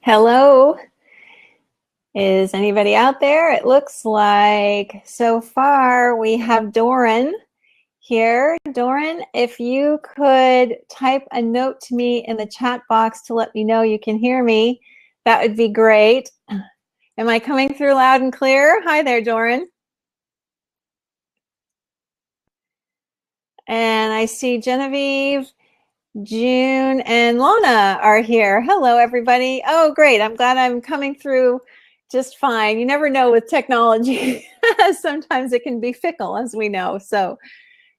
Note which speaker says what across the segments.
Speaker 1: Hello. Is anybody out there? It looks like so far we have Doran here. Doran, if you could type a note to me in the chat box to let me know you can hear me, that would be great. Am I coming through loud and clear? Hi there, Doran. And I see Genevieve, June, and Lana are here. Hello, everybody. Oh, great. I'm glad I'm coming through just fine. You never know with technology. Sometimes it can be fickle, as we know. So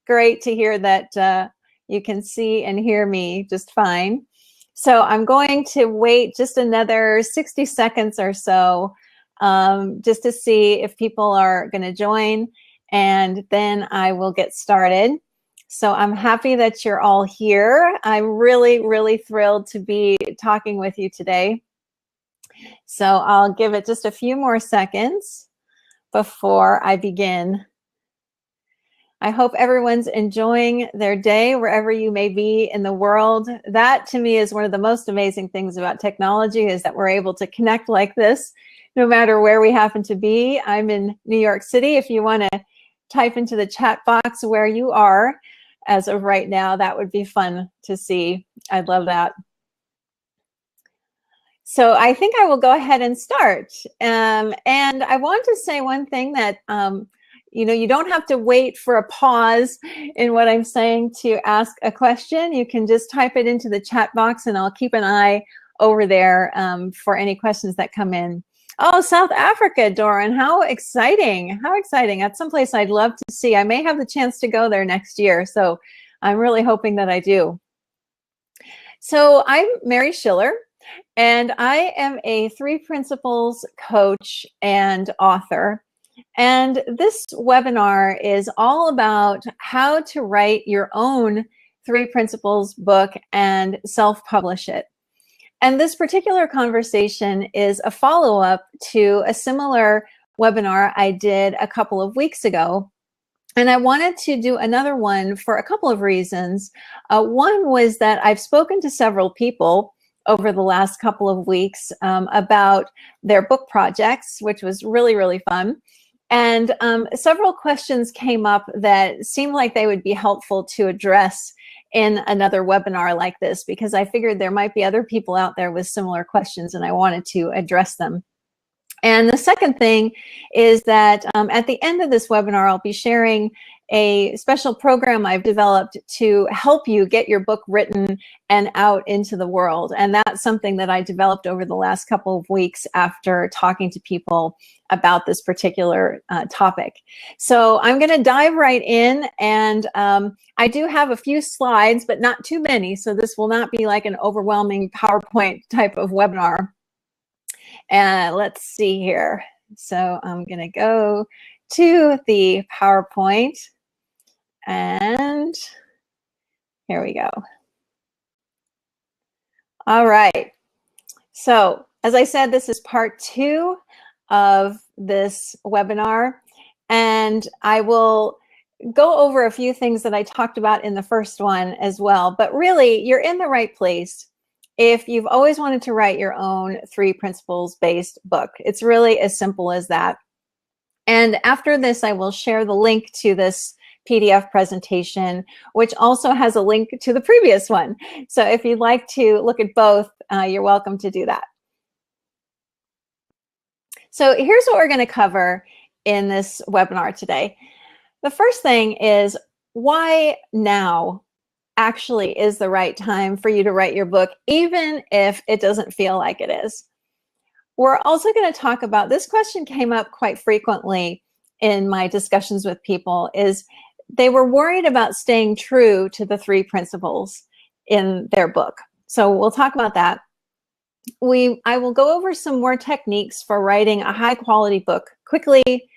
Speaker 1: great to hear that you can see and hear me just fine. So I'm going to wait just another 60 seconds or so just to see if people are going to join, and then I will get started. So I'm happy that you're all here. I'm really, really thrilled to be talking with you today. So I'll give it just a few more seconds before I begin. I hope everyone's enjoying their day wherever you may be in the world. That to me is one of the most amazing things about technology, is that we're able to connect like this no matter where we happen to be. I'm in New York City. If you want to type into the chat box where you are as of right now, that would be fun to see. I'd love that. So I think I will go ahead and start. And I want to say one thing, that you don't have to wait for a pause in what I'm saying to ask a question. You can just type it into the chat box, and I'll keep an eye over there for any questions that come in. Oh, South Africa, Doran, how exciting. How exciting. That's someplace I'd love to see. I may have the chance to go there next year, so I'm really hoping that I do. So I'm Mary Schiller, and I am a 3 Principles coach and author. And this webinar is all about how to write your own 3 Principles book and self-publish it. And this particular conversation is a follow-up to a similar webinar I did a couple of weeks ago. And I wanted to do another one for a couple of reasons. One was that I've spoken to several people over the last couple of weeks about their book projects, which was really, really fun. And several questions came up that seemed like they would be helpful to address in another webinar like this, because I figured there might be other people out there with similar questions, and I wanted to address them. And the second thing is that at the end of this webinar, I'll be sharing a special program I've developed to help you get your book written and out into the world. And that's something that I developed over the last couple of weeks after talking to people about this particular topic. So I'm going to dive right in, and I do have a few slides, but not too many. So this will not be like an overwhelming PowerPoint type of webinar. And let's see here. So I'm going to go to the PowerPoint, and here we go. All right. So as I said, this is part 2 of this webinar, and I will go over a few things that I talked about in the first one as well. But really, you're in the right place if you've always wanted to write your own 3 Principles based book. It's really as simple as that. And after this, I will share the link to this PDF presentation, which also has a link to the previous one. So if you'd like to look at both, you're welcome to do that. So here's what we're going to cover in this webinar today. The first thing is why now actually is the right time for you to write your book, even if it doesn't feel like it is. We're also going to talk about, this question came up quite frequently in my discussions with people, is they were worried about staying true to the 3 principles in their book. So we'll talk about that. I will go over some more techniques for writing a high quality book quickly.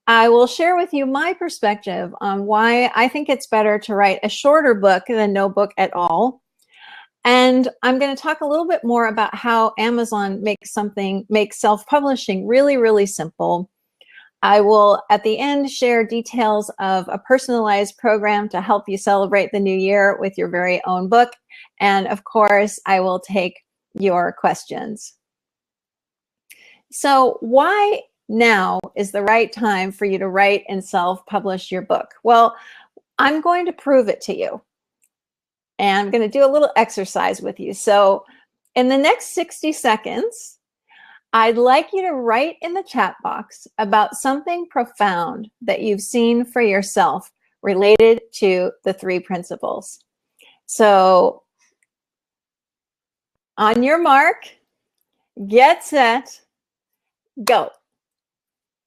Speaker 1: I will share with you my perspective on why I think it's better to write a shorter book than no book at all. And I'm going to talk a little bit more about how Amazon makes self-publishing really, really simple. I will, at the end, share details of a personalized program to help you celebrate the new year with your very own book. And of course, I will take your questions. So why now is the right time for you to write and self-publish your book? Well, I'm going to prove it to you. And I'm going to do a little exercise with you. So in the next 60 seconds, I'd like you to write in the chat box about something profound that you've seen for yourself related to the 3 principles. So on your mark, get set, go.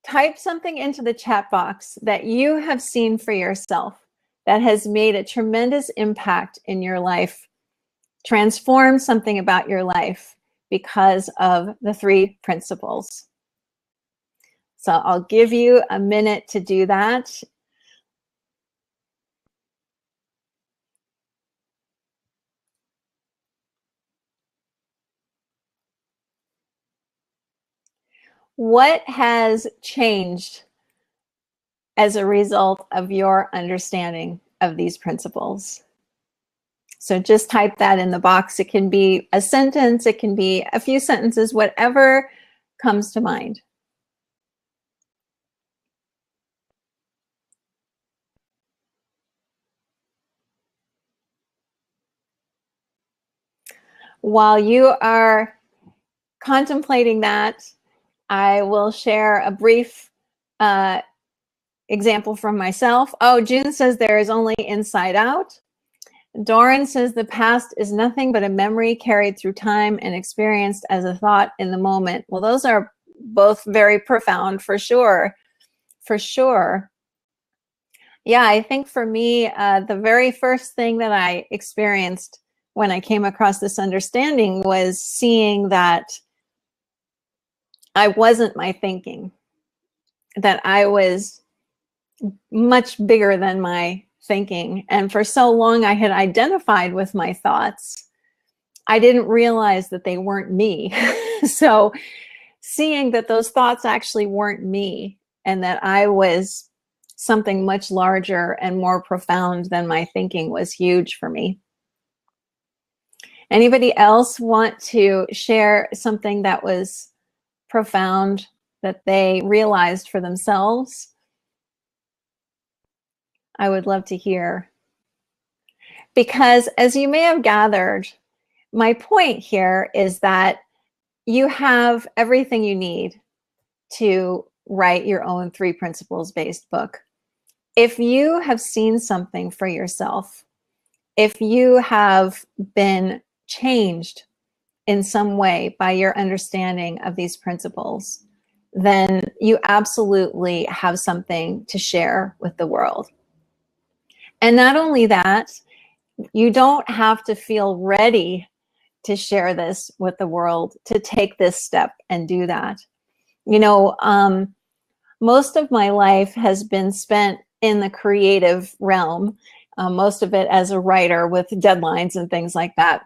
Speaker 1: Type something into the chat box that you have seen for yourself that has made a tremendous impact in your life, transformed something about your life because of the 3 principles. So I'll give you a minute to do that. What has changed as a result of your understanding of these principles? So just type that in the box. It can be a sentence, it can be a few sentences, whatever comes to mind. While you are contemplating that, I will share a brief example from myself. Oh, June says there is only inside out. Doran says the past is nothing but a memory carried through time and experienced as a thought in the moment. Well, those are both very profound for sure. For sure. Yeah, I think for me, the very first thing that I experienced when I came across this understanding was seeing that I wasn't my thinking, that I was much bigger than my thinking. And for so long I had identified with my thoughts, I didn't realize that they weren't me. So seeing that those thoughts actually weren't me and that I was something much larger and more profound than my thinking was huge for me. Anybody else want to share something that was profound that they realized for themselves? I would love to hear. Because as you may have gathered, my point here is that you have everything you need to write your own 3 principles based book. If you have seen something for yourself, if you have been changed in some way by your understanding of these principles, then you absolutely have something to share with the world. And not only that, you don't have to feel ready to share this with the world, to take this step and do that. You know, most of my life has been spent in the creative realm, most of it as a writer with deadlines and things like that.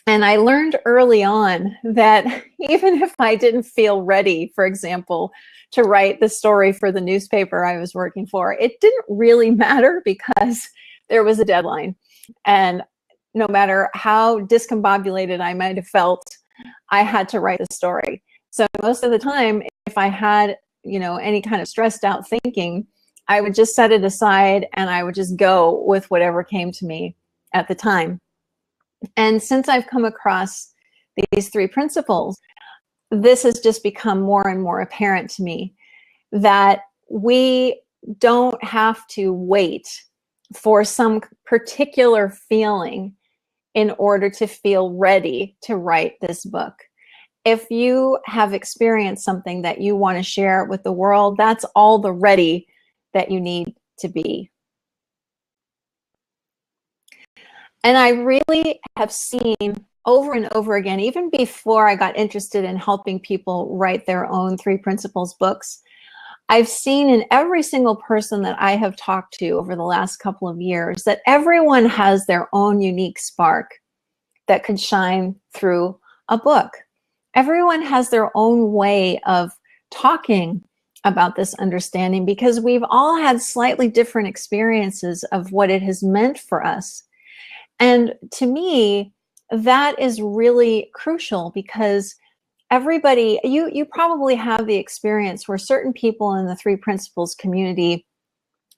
Speaker 1: And I learned early on that even if I didn't feel ready, for example, to write the story for the newspaper I was working for, it didn't really matter because there was a deadline. And no matter how discombobulated I might have felt, I had to write the story. So most of the time, if I had, you know, any kind of stressed out thinking, I would just set it aside and I would just go with whatever came to me at the time. And since I've come across these 3 principles, this has just become more and more apparent to me that we don't have to wait for some particular feeling in order to feel ready to write this book. If you have experienced something that you want to share with the world, that's all the ready that you need to be. And I really have seen over and over again, even before I got interested in helping people write their own 3 principles books, I've seen in every single person that I have talked to over the last couple of years that everyone has their own unique spark that could shine through a book. Everyone has their own way of talking about this understanding because we've all had slightly different experiences of what it has meant for us. And to me, that is really crucial because everybody, you probably have the experience where certain people in the Three Principles community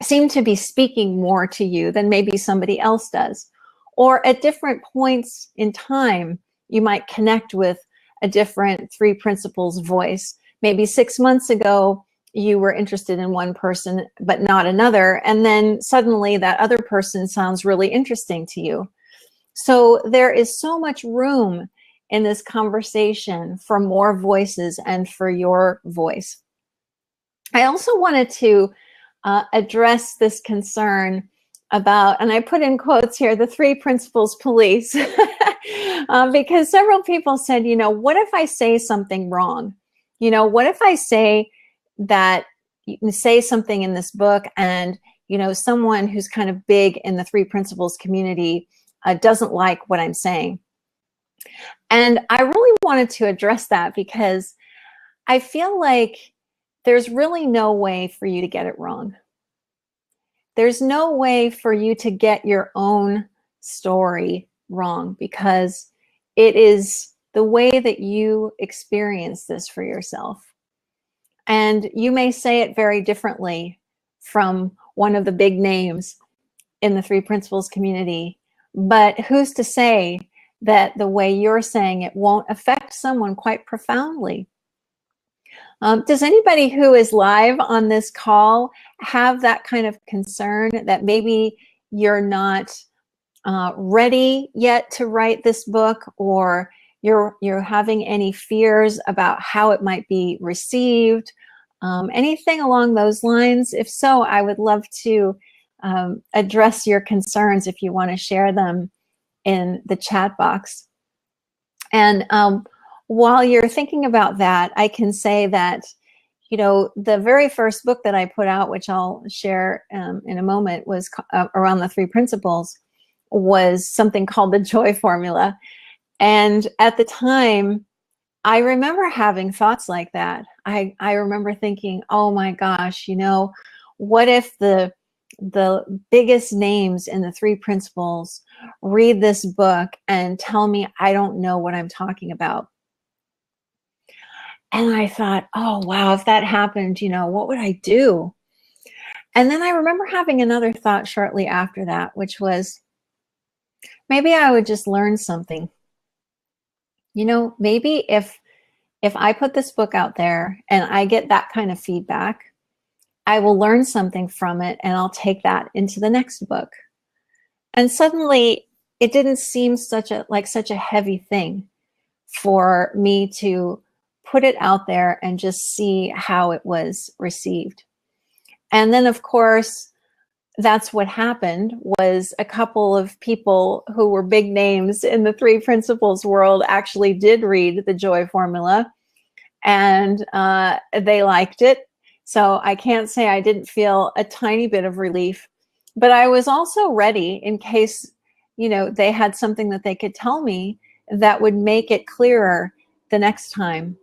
Speaker 1: seem to be speaking more to you than maybe somebody else does. Or at different points in time, you might connect with a different Three Principles voice. Maybe 6 months ago, you were interested in one person, but not another. And then suddenly that other person sounds really interesting to you. So there is so much room in this conversation for more voices and for your voice. I also wanted to address this concern about, and I put in quotes here, the Three Principles police, because several people said, you know, what if I say something wrong? You know, what if I say that, you can say something in this book and, you know, someone who's kind of big in the Three Principles community doesn't like what I'm saying? And I really wanted to address that because I feel like there's really no way for you to get it wrong. There's no way for you to get your own story wrong because it is the way that you experience this for yourself. And you may say it very differently from one of the big names in the Three Principles community, but who's to say that the way you're saying it won't affect someone quite profoundly? Does anybody who is live on this call have that kind of concern that maybe you're not ready yet to write this book, or you're having any fears about how it might be received? Anything along those lines? If so, I would love to address your concerns if you want to share them in the chat box. And while you're thinking about that, I can say that, you know, the very first book that I put out, which I'll share in a moment, was around the Three Principles, was something called the Joy Formula. And at the time, I remember having thoughts like that. I remember thinking, oh my gosh, you know, what if the biggest names in the Three Principles read this book and tell me I don't know what I'm talking about? And I thought, oh wow, if that happened, you know, what would I do? And then I remember having another thought shortly after that, which was, maybe I would just learn something. You know, maybe if I put this book out there and I get that kind of feedback, I will learn something from it and I'll take that into the next book. And suddenly it didn't seem like such a heavy thing for me to put it out there and just see how it was received. And then of course, that's what happened, was a couple of people who were big names in the Three Principles world actually did read the Joy Formula, and they liked it. So I can't say I didn't feel a tiny bit of relief, but I was also ready in case, you know, they had something that they could tell me that would make it clearer the next time.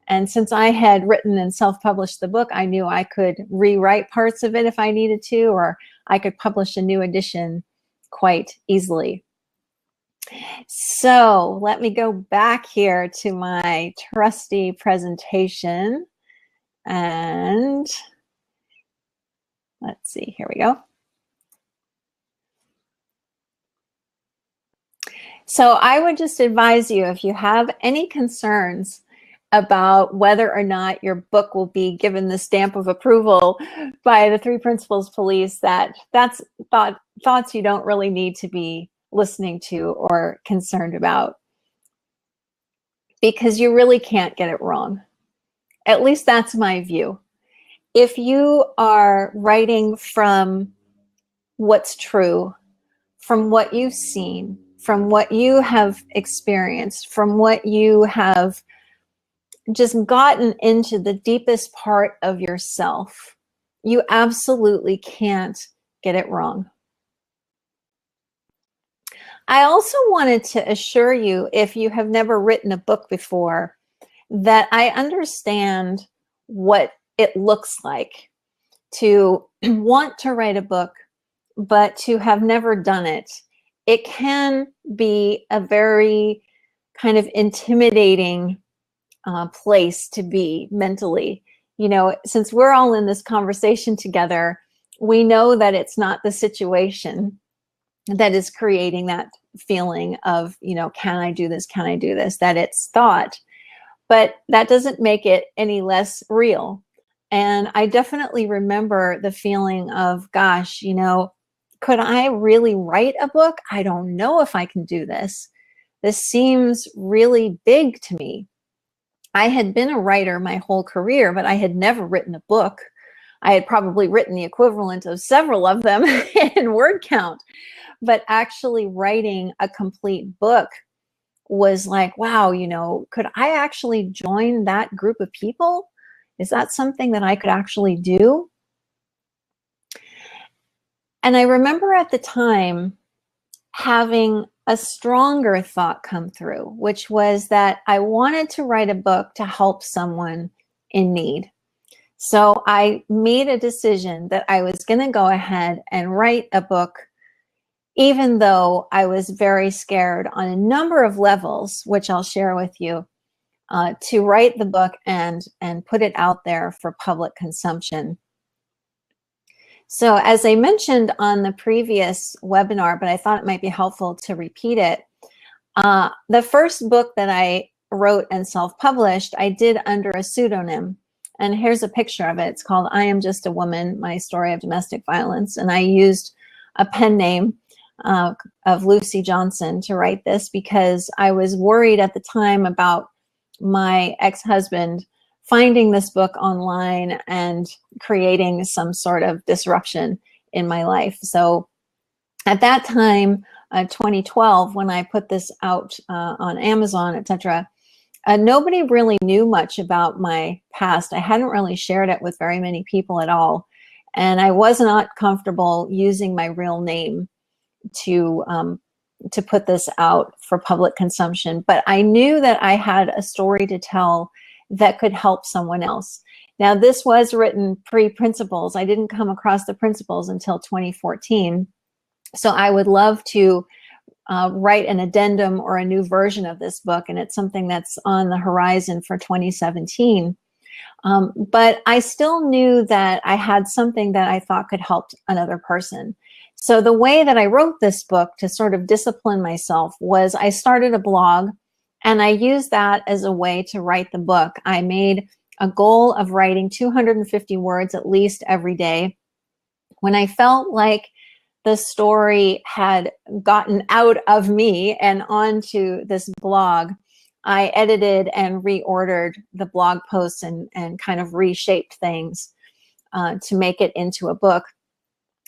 Speaker 1: And since I had written and self-published the book, I knew I could rewrite parts of it if I needed to, or I could publish a new edition quite easily. So let me go back here to my trusty presentation. And let's see, here we go. So I would just advise you, if you have any concerns about whether or not your book will be given the stamp of approval by the Three Principles police, that's thoughts you don't really need to be listening to or concerned about, because you really can't get it wrong. At least that's my view. If you are writing from what's true, from what you've seen, from what you have experienced, from what you have just gotten into the deepest part of yourself, you absolutely can't get it wrong. I also wanted to assure you, if you have never written a book before, that I understand what it looks like to want to write a book, but to have never done it. It can be a very kind of intimidating place to be mentally. You know, since we're all in this conversation together, we know that it's not the situation that is creating that feeling of, you know, can I do this? Can I do this? That it's thought, but that doesn't make it any less real. And I definitely remember the feeling of, gosh, you know, could I really write a book? I don't know if I can do this. This seems really big to me. I had been a writer my whole career, but I had never written a book. I had probably written the equivalent of several of them in word count, but actually writing a complete book was like, wow, you know, could I actually join that group of people? Is that something that I could actually do? And I remember at the time having a stronger thought come through, which was that I wanted to write a book to help someone in need. So I made a decision that I was going to go ahead and write a book, even though I was very scared on a number of levels, which I'll share with you, to write the book and put it out there for public consumption. So as I mentioned on the previous webinar, but I thought it might be helpful to repeat it, the first book that I wrote and self-published, I did under a pseudonym. And here's a picture of it. It's called I Am Just a Woman, My Story of Domestic Violence. And I used a pen name of Lucy Johnson to write this because I was worried at the time about my ex-husband finding this book online and creating some sort of disruption in my life. So at that time, 2012, when I put this out on Amazon, etc., nobody really knew much about my past. I hadn't really shared it with very many people at all. And I was not comfortable using my real name to put this out for public consumption. But I knew that I had a story to tell that could help someone else. Now, this was written pre-principles. I didn't come across the principles until 2014. So I would love to write an addendum or a new version of this book, and it's something that's on the horizon for 2017. But I still knew that I had something that I thought could help another person. So the way that I wrote this book to sort of discipline myself was I started a blog, and I used that as a way to write the book. I made a goal of writing 250 words at least every day. When I felt like the story had gotten out of me and onto this blog, I edited and reordered the blog posts and kind of reshaped things to make it into a book.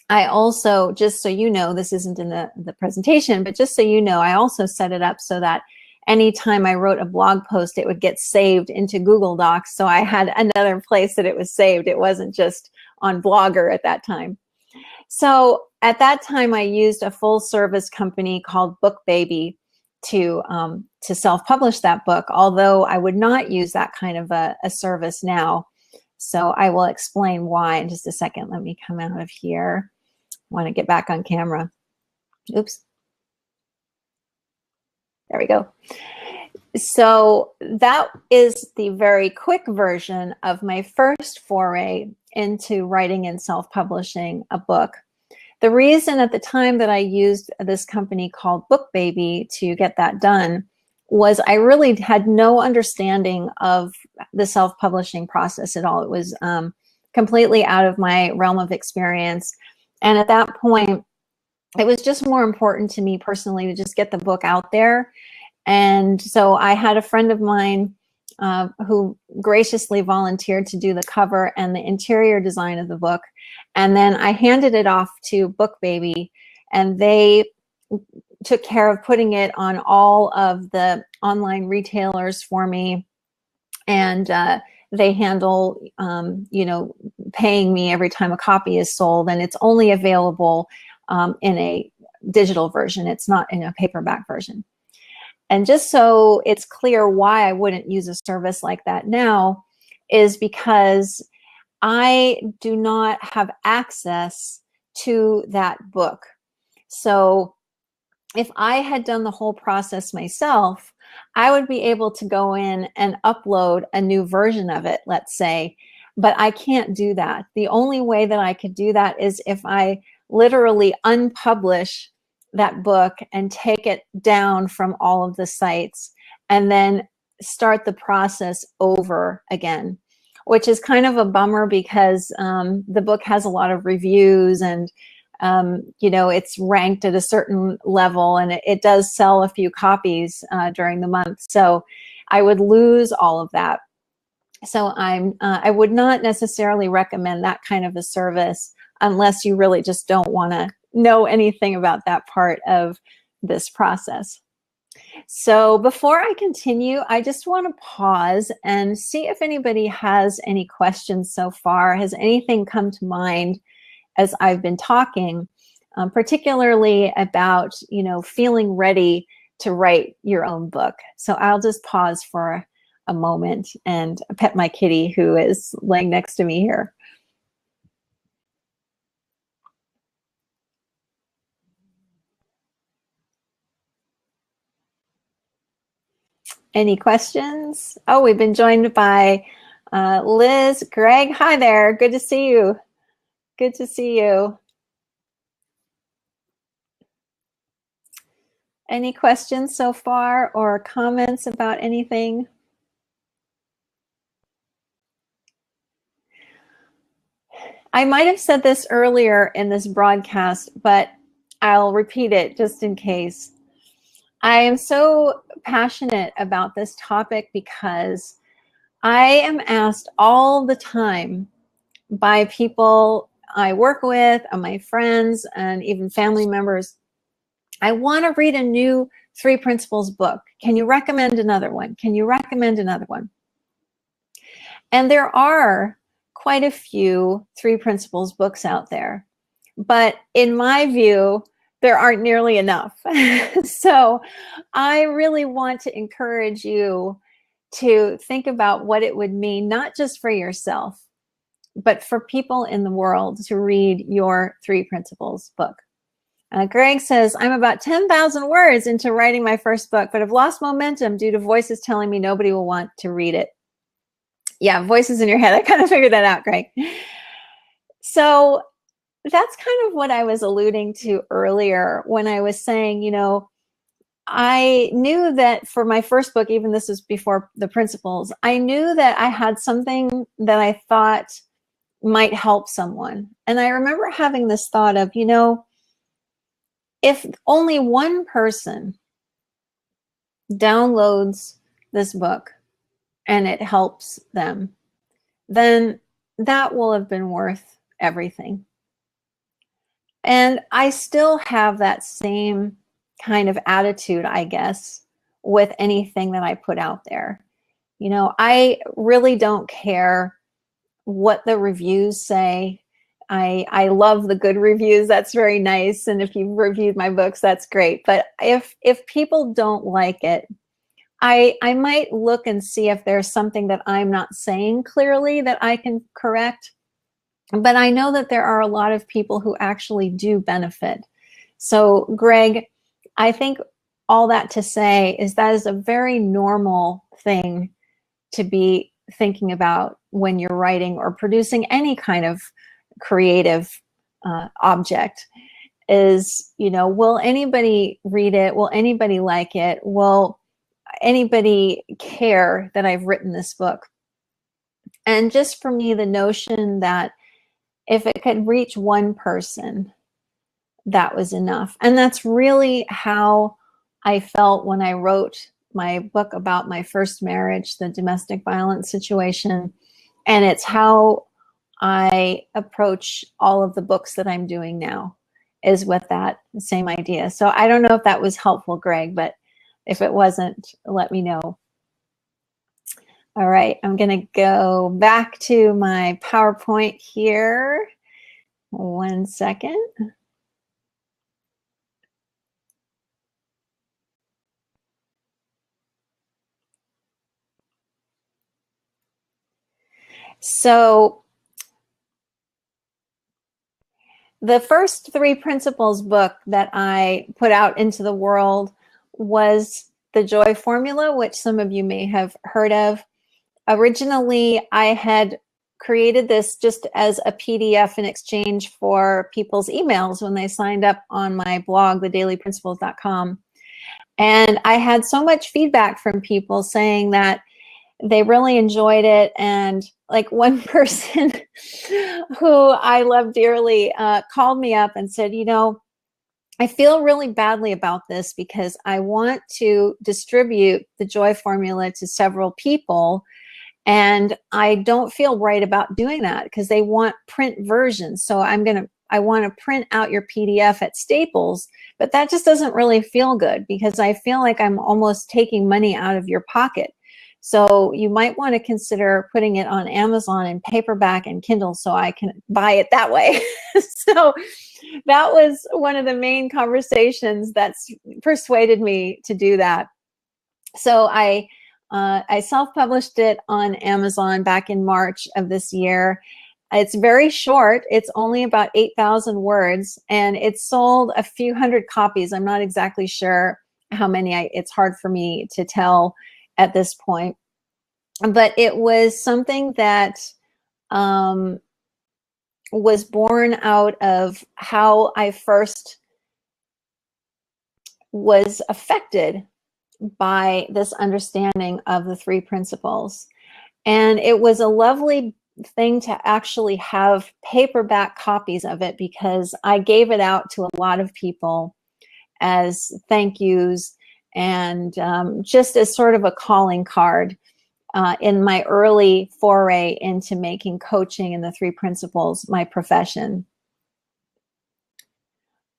Speaker 1: I also, just so you know, this isn't in the presentation, but just so you know, I also set it up so that anytime I wrote a blog post, it would get saved into Google Docs. So I had another place that it was saved. It wasn't just on Blogger at that time. So at that time, I used a full service company called Bookbaby to self-publish that book, although I would not use that kind of a service now. So I will explain why in just a second. Let me come out of here. I want to get back on camera. Oops. There we go. So that is the very quick version of my first foray into writing and self-publishing a book. The reason at the time that I used this company called Bookbaby to get that done was I really had no understanding of the self-publishing process at all. It was completely out of my realm of experience. And at that point, it was just more important to me personally to just get the book out there. And so I had a friend of mine who graciously volunteered to do the cover and the interior design of the book. And then I handed it off to Bookbaby, and they took care of putting it on all of the online retailers for me. And they handle, you know, paying me every time a copy is sold. And it's only available in a digital version. It's not in a paperback version. And just so it's clear why I wouldn't use a service like that now is because I do not have access to that book. So if I had done the whole process myself, I would be able to go in and upload a new version of it, let's say, but I can't do that. The only way that I could do that is if I literally unpublish that book and take it down from all of the sites and then start the process over again, which is kind of a bummer because the book has a lot of reviews and you know, it's ranked at a certain level and it does sell a few copies during the month. So I would lose all of that. So I would not necessarily recommend that kind of a service unless you really just don't want to know anything about that part of this process. So before I continue, I just want to pause and see if anybody has any questions so far. Has anything come to mind as I've been talking, particularly about, you know, feeling ready to write your own book? So I'll just pause for a moment and pet my kitty who is laying next to me here. Any questions? Oh, we've been joined by Liz, Greg. Hi there. Good to see you. Good to see you. Any questions so far or comments about anything? I might have said this earlier in this broadcast, but I'll repeat it just in case. I am so passionate about this topic because I am asked all the time by people I work with, and my friends, and even family members, I want to read a new 3 Principles book. Can you recommend another one? Can you recommend another one? And there are quite a few 3 Principles books out there. But in my view, there aren't nearly enough. So I really want to encourage you to think about what it would mean, not just for yourself, but for people in the world to read your 3 Principles book. Greg says, I'm about 10,000 words into writing my first book, but have lost momentum due to voices telling me nobody will want to read it. Yeah, voices in your head. I kind of figured that out, Greg. So that's kind of what I was alluding to earlier when I was saying, you know, I knew that for my first book, even this was before the Principles, I knew that I had something that I thought might help someone. And I remember having this thought of, you know, if only one person downloads this book and it helps them, then that will have been worth everything. And I still have that same kind of attitude, I guess, with anything that I put out there. You know, I really don't care what the reviews say. I love the good reviews. That's very nice. And if you've reviewed my books, that's great. But if people don't like it, I might look and see if there's something that I'm not saying clearly that I can correct. But I know that there are a lot of people who actually do benefit. So, Greg, I think all that to say is that is a very normal thing to be thinking about when you're writing or producing any kind of creative object. Is, you know, will anybody read it? Will anybody like it? Will anybody care that I've written this book? And just for me, the notion that if it could reach one person, that was enough. And that's really how I felt when I wrote my book about my first marriage, the domestic violence situation. And it's how I approach all of the books that I'm doing now, is with that same idea. So I don't know if that was helpful, Greg, but if it wasn't, let me know. All right, I'm going to go back to my PowerPoint here. 1 second. So the first 3 Principles book that I put out into the world was the Joy Formula, which some of you may have heard of. Originally, I had created this just as a PDF in exchange for people's emails when they signed up on my blog, thedailyprinciples.com. And I had so much feedback from people saying that they really enjoyed it. And like one person who I love dearly called me up and said, you know, I feel really badly about this because I want to distribute the Joy Formula to several people, and I don't feel right about doing that because they want print versions. So I want to print out your PDF at Staples, but that just doesn't really feel good because I feel like I'm almost taking money out of your pocket. So you might want to consider putting it on Amazon in paperback and Kindle so I can buy it that way. So that was one of the main conversations that's persuaded me to do that. So I self-published it on Amazon back in March of this year. It's very short. It's only about 8,000 words, and it sold a few hundred copies. I'm not exactly sure how many. It's hard for me to tell at this point. But it was something that was born out of how I first was affected by this understanding of the three principles. And it was a lovely thing to actually have paperback copies of it because I gave it out to a lot of people as thank yous and just as sort of a calling card in my early foray into making coaching and the three principles my profession.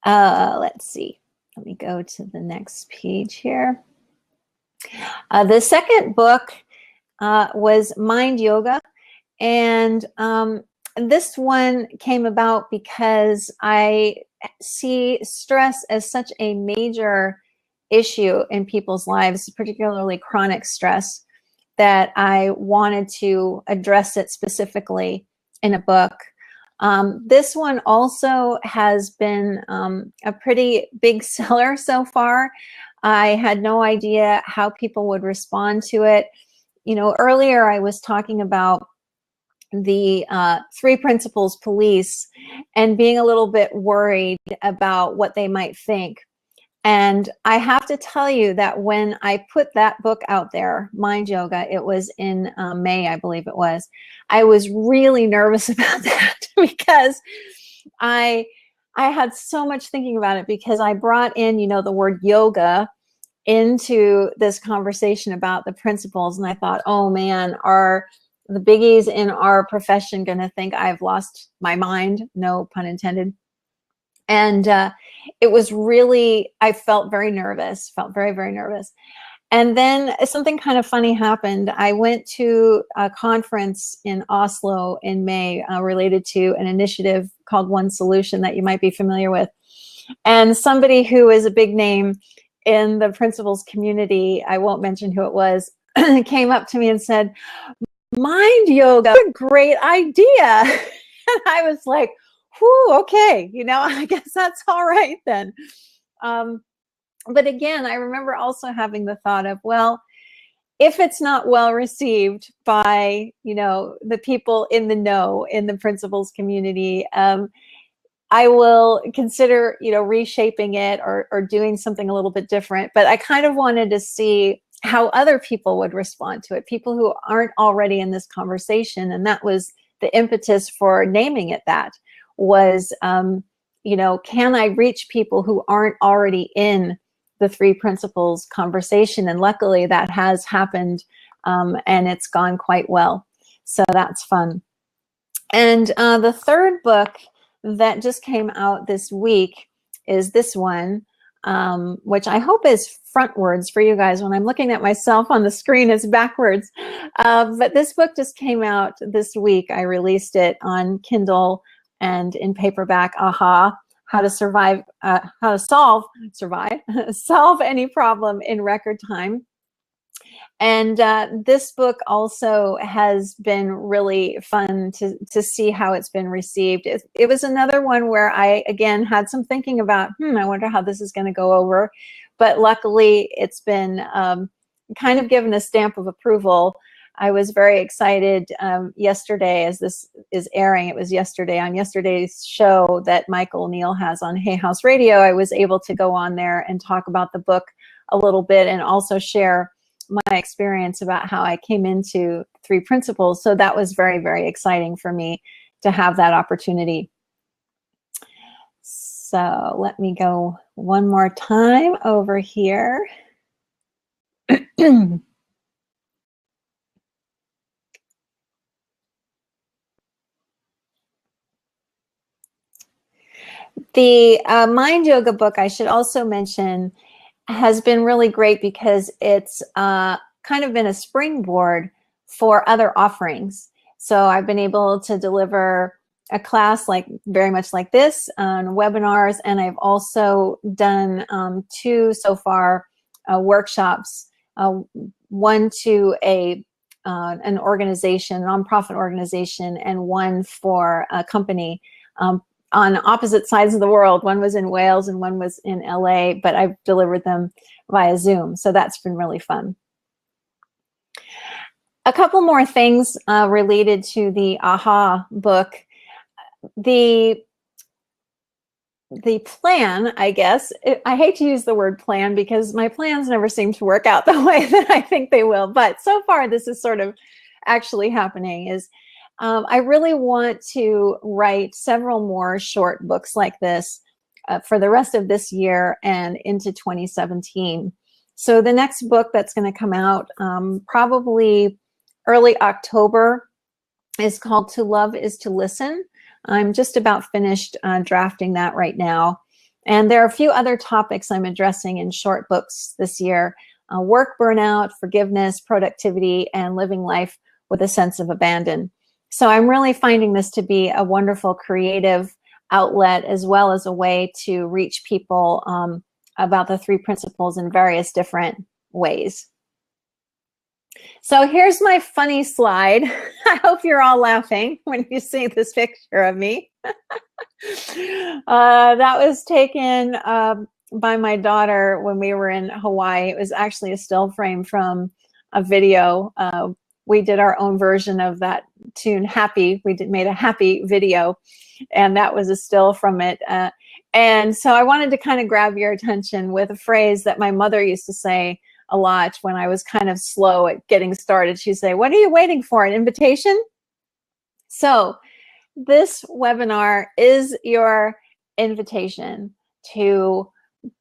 Speaker 1: Let's see. Let me go to the next page here. The second book was Mind Yoga, and this one came about because I see stress as such a major issue in people's lives, particularly chronic stress, that I wanted to address it specifically in a book. This one also has been a pretty big seller so far. I had no idea how people would respond to it. You know, earlier I was talking about the three principles police and being a little bit worried about what they might think. And I have to tell you that when I put that book out there, Mind Yoga, it was in May, I believe it was, I was really nervous about that because I had so much thinking about it because I brought in, you know, the word yoga into this conversation about the principles. And I thought, oh man, are the biggies in our profession going to think I've lost my mind? No pun intended. And it was really, I felt very nervous, felt very, very nervous. And then something kind of funny happened. I went to a conference in Oslo in May related to an initiative called One Solution that you might be familiar with. And somebody who is a big name in the principles community, I won't mention who it was, came up to me and said, Mind Yoga, what a great idea. And I was like, whew, okay, you know, I guess that's all right then. But again, I remember also having the thought of, well, if it's not well received by, you know, the people in the know in the principles community, I will consider, you know, reshaping it or doing something a little bit different. But I kind of wanted to see how other people would respond to it, people who aren't already in this conversation. And that was the impetus for naming it that. Was, you know, can I reach people who aren't already in the three principles conversation? And luckily that has happened and it's gone quite well. So that's fun. And the third book that just came out this week is this one, which I hope is frontwards for you guys. When I'm looking at myself on the screen, it's backwards. But this book just came out this week. I released it on Kindle and in paperback. Aha, how to survive, how to solve any problem in record time. And this book also has been really fun to see how it's been received. It was another one where I, again, had some thinking about, I wonder how this is going to go over. but luckily it's been kind of given a stamp of approval. I was very excited yesterday, as this is airing. It was yesterday on yesterday's show that Michael Neal has on Hay House Radio. I was able to go on there and talk about the book a little bit and also share my experience about how I came into Three Principles. So that was very, very exciting for me to have that opportunity. So let me go one more time over here. The Mind Yoga book, I should also mention, has been really great because it's kind of been a springboard for other offerings. So I've been able to deliver a class very much like this on webinars, and I've also done 2 so far workshops, one to an organization, nonprofit organization, and one for a company on opposite sides of the world. One was in Wales and one was in LA, but I've delivered them via Zoom. So that's been really fun. A couple more things related to the AHA book. The plan, I guess, I hate to use the word plan because my plans never seem to work out the way that I think they will. But so far, this is sort of actually happening, is I really want to write several more short books like this for the rest of this year and into 2017. So the next book that's going to come out probably early October is called To Love is to Listen. I'm just about finished drafting that right now. And there are a few other topics I'm addressing in short books this year: work burnout, forgiveness, productivity, and living life with a sense of abandon. So I'm really finding this to be a wonderful creative outlet, as well as a way to reach people about the Three Principles in various different ways. So here's my funny slide. I hope you're all laughing when you see this picture of me. That was taken by my daughter when we were in Hawaii. It was actually a still frame from a video. We did our own version of that tune, Happy. We made a Happy video, and that was a still from it. And so I wanted to kind of grab your attention with a phrase that my mother used to say a lot when I was kind of slow at getting started. She'd say, "What are you waiting for, an invitation?" So this webinar is your invitation to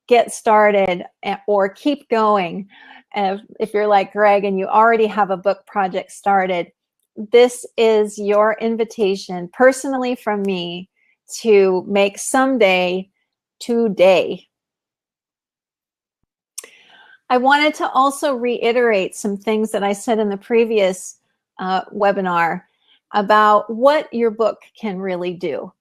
Speaker 1: get started or keep going. If you're like Greg and you already have a book project started, this is your invitation personally from me to make someday today. I wanted to also reiterate some things that I said in the previous webinar about what your book can really do.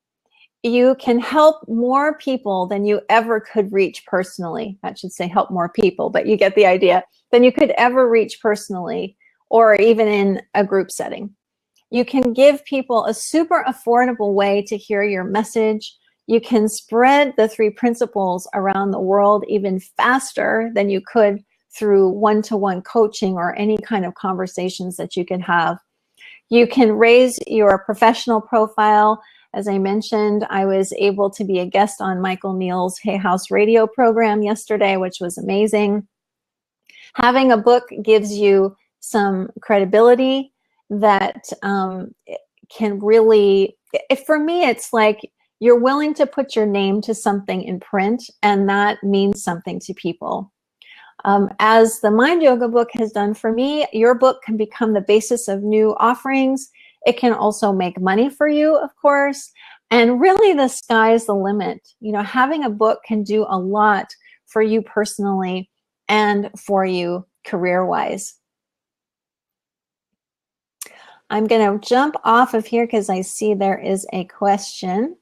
Speaker 1: You can help more people than you ever could reach personally. I should say help more people, but you get the idea, than you could ever reach personally or even in a group setting. You can give people a super affordable way to hear your message. You can spread the Three Principles around the world even faster than you could through one-to-one coaching or any kind of conversations that you can have. You can raise your professional profile. As I mentioned, I was able to be a guest on Michael Neal's Hay House Radio program yesterday, which was amazing. Having a book gives you some credibility that can really, for me, it's like you're willing to put your name to something in print, and that means something to people. As the Mind Yoga book has done for me, your book can become the basis of new offerings. It can also make money for you, of course, and really the sky's the limit. You know, having a book can do a lot for you personally and for you career-wise. I'm going to jump off of here because I see there is a question.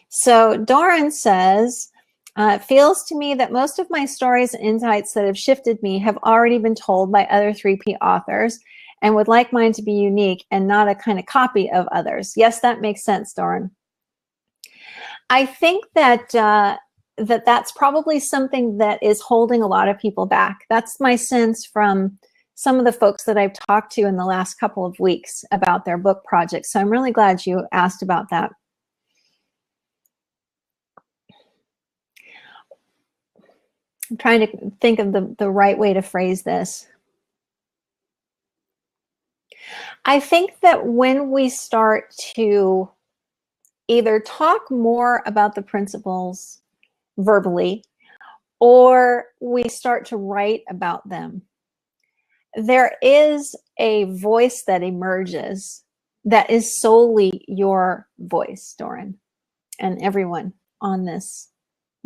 Speaker 1: So Doran says, it feels to me that most of my stories and insights that have shifted me have already been told by other 3P authors and would like mine to be unique and not a kind of copy of others. Yes, that makes sense, Doran. I think that that's probably something that is holding a lot of people back. That's my sense from some of the folks that I've talked to in the last couple of weeks about their book projects. So I'm really glad you asked about that. I'm trying to think of the right way to phrase this. I think that when we start to either talk more about the principles verbally, or we start to write about them, there is a voice that emerges that is solely your voice, Doran, and everyone on this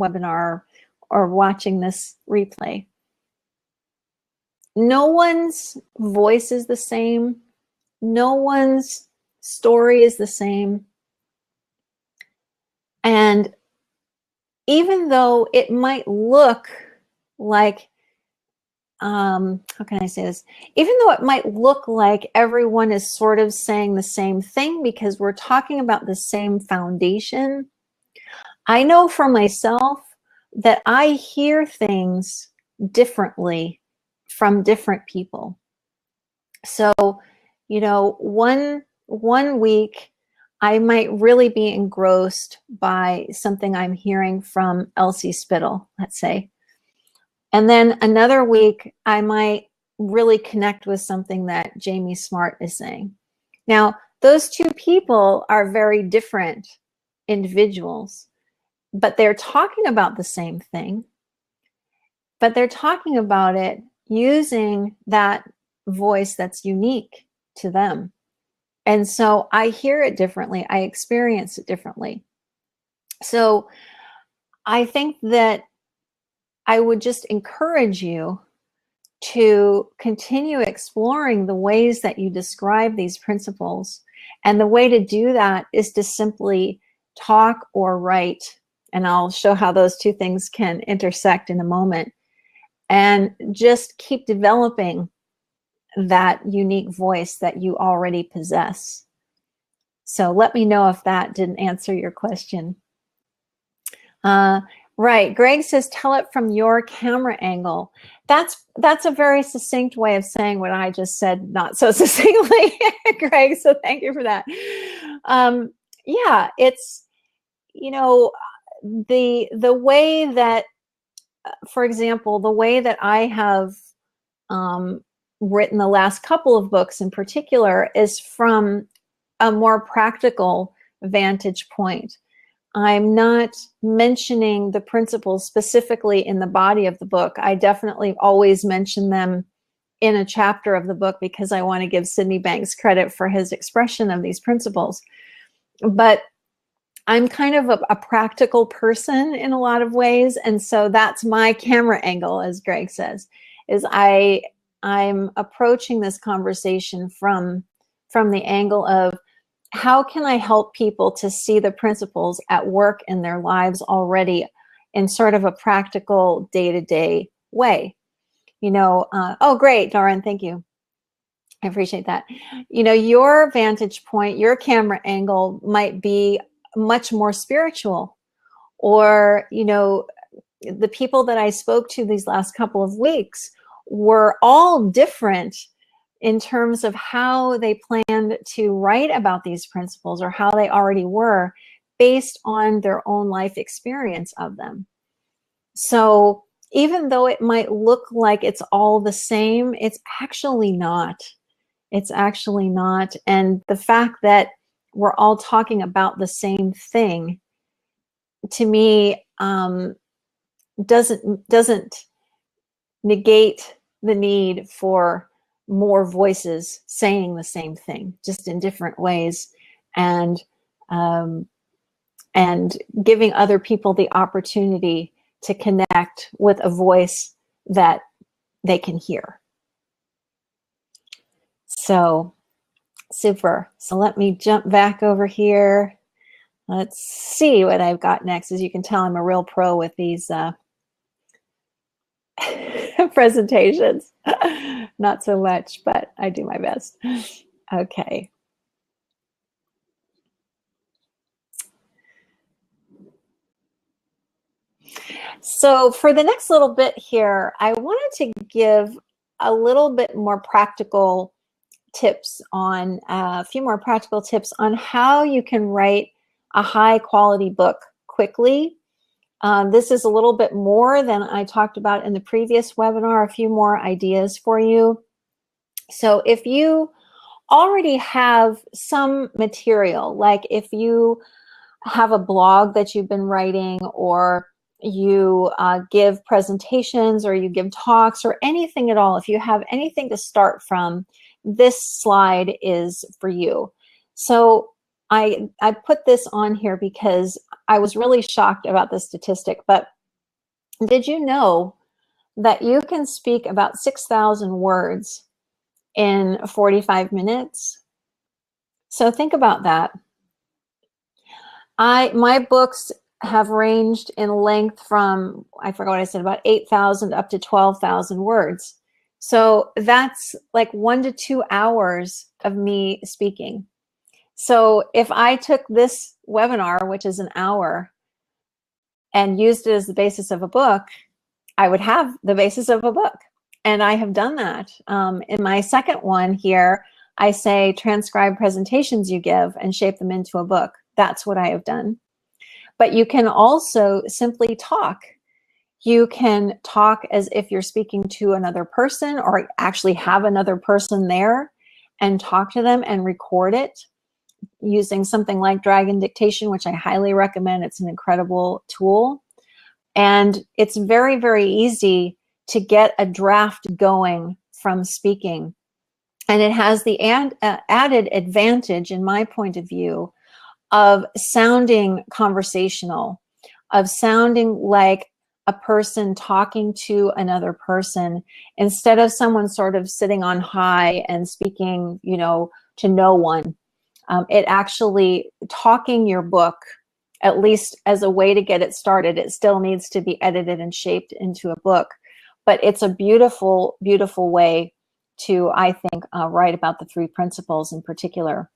Speaker 1: webinar or watching this replay. No one's voice is the same. No one's story is the same. And even though it might look like, how can I say this? Even though it might look like everyone is sort of saying the same thing because we're talking about the same foundation, I know for myself that I hear things differently from different people. So, you know, one week I might really be engrossed by something I'm hearing from Elsie Spittle, let's say. And then another week, I might really connect with something that Jamie Smart is saying. Now, those two people are very different individuals, but they're talking about the same thing, but they're talking about it using that voice that's unique to them. And so I hear it differently. I experience it differently. So I think that I would just encourage you to continue exploring the ways that you describe these principles. And the way to do that is to simply talk or write. And I'll show how those two things can intersect in a moment. And just keep developing that unique voice that you already possess. So let me know if that didn't answer your question. Right, Greg says, tell it from your camera angle. That's a very succinct way of saying what I just said, not so succinctly, Greg, so thank you for that. Yeah, it's, you know, the way that, for example, the way that I have written the last couple of books in particular is from a more practical vantage point. I'm not mentioning the principles specifically in the body of the book. I definitely always mention them in a chapter of the book because I want to give Sydney Banks credit for his expression of these principles. But I'm kind of a practical person in a lot of ways. And so that's my camera angle, as Greg says, is I'm approaching this conversation from the angle of, how can I help people to see the principles at work in their lives already in sort of a practical day-to-day way? You know, oh, great, Doran, thank you. I appreciate that. You know, your vantage point, your camera angle might be much more spiritual, or, you know, the people that I spoke to these last couple of weeks were all different in terms of how they planned to write about these principles, or how they already were, based on their own life experience of them. So even though it might look like it's all the same, it's actually not. It's actually not. And the fact that we're all talking about the same thing, to me, doesn't negate the need for more voices saying the same thing, just in different ways, and giving other people the opportunity to connect with a voice that they can hear. So super. So let me jump back over here. Let's see what I've got next. As you can tell, I'm a real pro with these presentations. Not so much, but I do my best. Okay. So for the next little bit here, I wanted to give a little bit more practical tips on a few more practical tips on how you can write a high quality book quickly. This is a little bit more than I talked about in the previous webinar, a few more ideas for you. So if you already have some material, like if you have a blog that you've been writing, or you give presentations, or you give talks, or anything at all, if you have anything to start from, this slide is for you. So I put this on here because I was really shocked about the statistic, but did you know that you can speak about 6,000 words in 45 minutes? So think about that. My books have ranged in length from, I forgot what I said, about 8,000 up to 12,000 words. So that's like 1 to 2 hours of me speaking. So if I took this webinar, which is an hour, and used it as the basis of a book, I would have the basis of a book. And I have done that. In my second one here, I say transcribe presentations you give and shape them into a book. That's what I have done. But you can also simply talk. You can talk as if you're speaking to another person, or actually have another person there and talk to them and record it using something like Dragon Dictation, which I highly recommend. It's an incredible tool. And it's very, very easy to get a draft going from speaking. And it has the added advantage, in my point of view, of sounding conversational, of sounding like a person talking to another person, instead of someone sort of sitting on high and speaking, you know, to no one. It actually, talking your book, at least as a way to get it started, it still needs to be edited and shaped into a book. But it's a beautiful, beautiful way to, I think, write about the 3 principles in particular.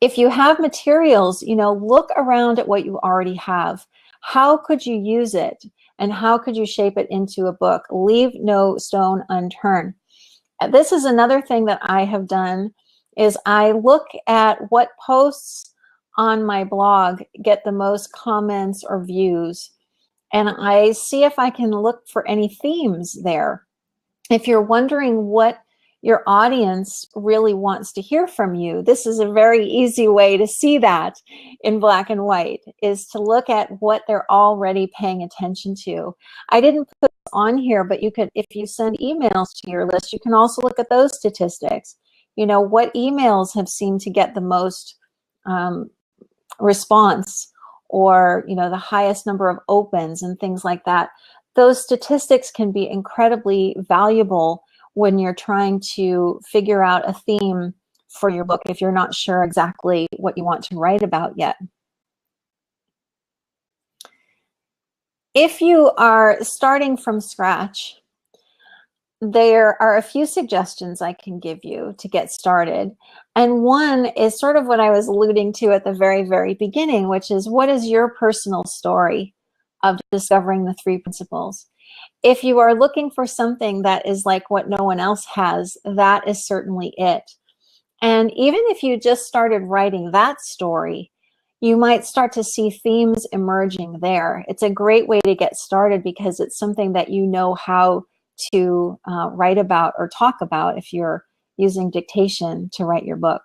Speaker 1: If you have materials, you know, look around at what you already have. How could you use it? And how could you shape it into a book? Leave no stone unturned. This is another thing that I have done, is I look at what posts on my blog get the most comments or views, and I see if I can look for any themes there. If you're wondering what your audience really wants to hear from you, this is a very easy way to see that in black and white, is to look at what they're already paying attention to. I didn't put this on here, but you could, if you send emails to your list, you can also look at those statistics. You know, what emails have seemed to get the most response, or, you know, the highest number of opens and things like that. Those statistics can be incredibly valuable when you're trying to figure out a theme for your book, if you're not sure exactly what you want to write about yet. If you are starting from scratch, there are a few suggestions I can give you to get started. And one is sort of what I was alluding to at the very, very beginning, which is, what is your personal story of discovering the 3 principles? If you are looking for something that is like what no one else has, that is certainly it. And even if you just started writing that story, you might start to see themes emerging there. It's a great way to get started because it's something that you know how to write about or talk about if you're using dictation to write your book.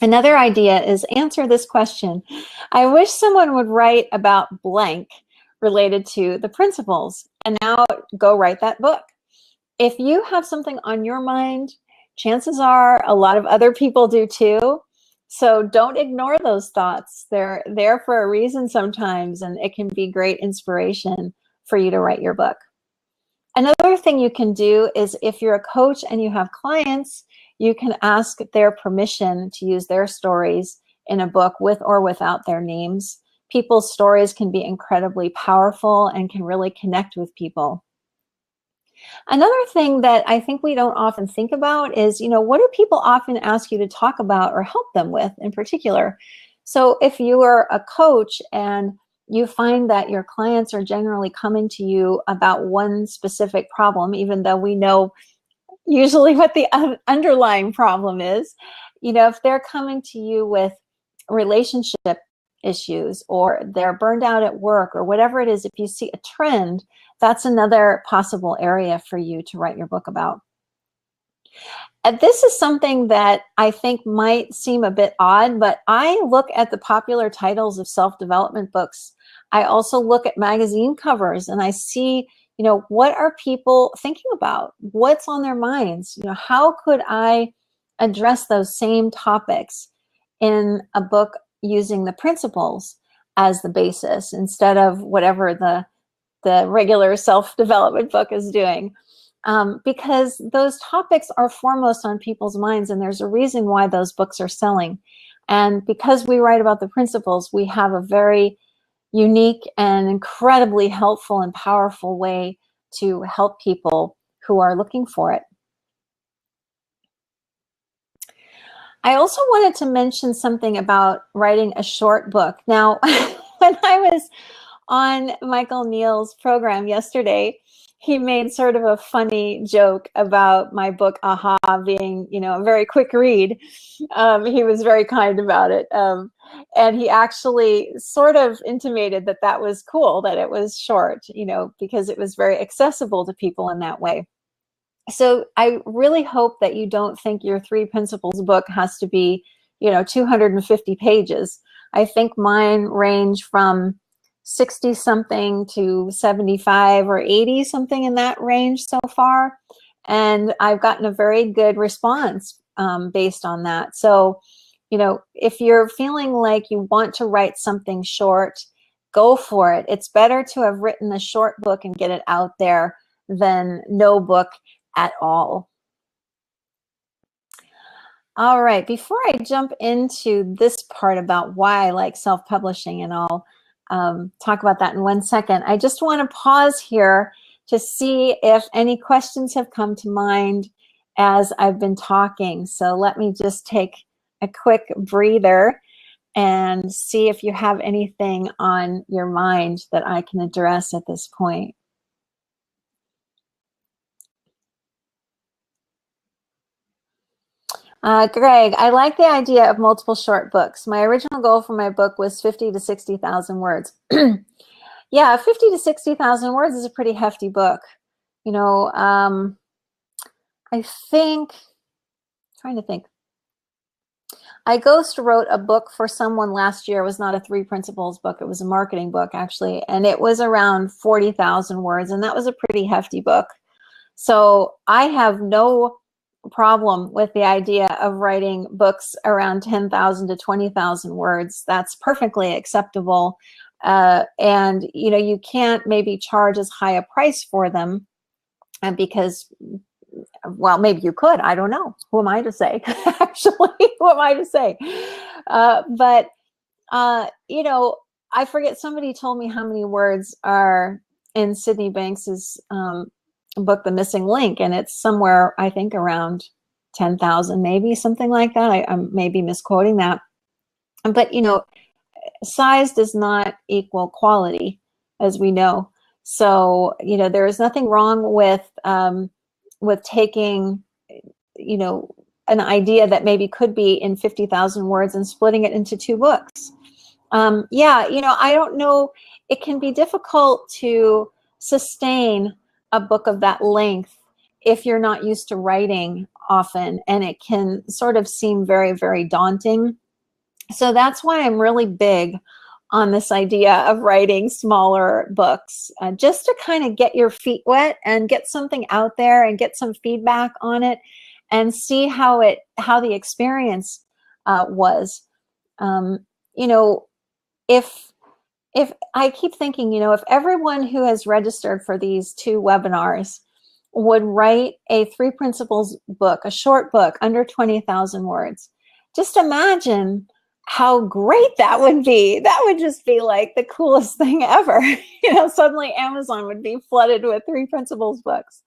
Speaker 1: Another idea is answer this question. I wish someone would write about blank related to the principles, and now go write that book. If you have something on your mind, chances are a lot of other people do too. So don't ignore those thoughts. They're there for a reason sometimes, and it can be great inspiration for you to write your book. Another thing you can do is, if you're a coach and you have clients, you can ask their permission to use their stories in a book with or without their names. People's stories can be incredibly powerful and can really connect with people. Another thing that I think we don't often think about is, you know, what do people often ask you to talk about or help them with in particular? So if you are a coach and you find that your clients are generally coming to you about one specific problem, even though we know usually what the underlying problem is. You know, if they're coming to you with relationship issues, or they're burned out at work, or whatever it is, if you see a trend, that's another possible area for you to write your book about. And this is something that I think might seem a bit odd, but I look at the popular titles of self-development books. I also look at magazine covers, and I see, you know, what are people thinking about? What's on their minds? You know, how could I address those same topics in a book using the principles as the basis instead of whatever the regular self-development book is doing? Because those topics are foremost on people's minds, and there's a reason why those books are selling. And because we write about the principles, we have a very unique and incredibly helpful and powerful way to help people who are looking for it. I also wanted to mention something about writing a short book. Now, when I was on Michael Neal's program yesterday, he made sort of a funny joke about my book, Aha, being, you know, a very quick read. He was very kind about it. And he actually sort of intimated that that was cool, that it was short, you know, because it was very accessible to people in that way. So I really hope that you don't think your 3 Principles book has to be, you know, 250 pages. I think mine range from 60 something to 75 or 80 something, in that range so far. And I've gotten a very good response based on that. So, you know, if you're feeling like you want to write something short, go for it. It's better to have written a short book and get it out there than no book at all. All right, before I jump into this part about why I like self-publishing, and I'll talk about that in 1 second, I just want to pause here to see if any questions have come to mind as I've been talking. So let me just take a quick breather and see if you have anything on your mind that I can address at this point. Greg, I like the idea of multiple short books. My original goal for my book was 50 to 60,000 words. Yeah, 50 to 60,000 words is a pretty hefty book. You know, I think, trying to think. I ghost wrote a book for someone last year. It was not a 3 Principles book. It was a marketing book, actually. And it was around 40,000 words. And that was a pretty hefty book. So I have no problem with the idea of writing books around 10,000 to 20,000 words. That's perfectly acceptable. And, you know, you can't maybe charge as high a price for them because, well, maybe you could. I don't know. Who am I to say? Actually, who am I to say? You know, I forget, somebody told me how many words are in Sydney Banks's book, The Missing Link, and it's somewhere, I think, around 10,000, maybe, something like that. I may be misquoting that. But, you know, size does not equal quality, as we know. So, you know, there is nothing wrong with taking, you know, an idea that maybe could be in 50,000 words and splitting it into 2 books. Yeah, you know, I don't know. It can be difficult to sustain a book of that length if you're not used to writing often, and it can sort of seem very, very daunting. So that's why I'm really big on this idea of writing smaller books, just to kind of get your feet wet and get something out there and get some feedback on it and see how the experience was. You know, if I keep thinking, you know, if everyone who has registered for these 2 webinars would write a 3 Principles book, a short book under 20,000 words, just imagine how great that would be. That would just be like the coolest thing ever. You know, suddenly Amazon would be flooded with 3 Principles books.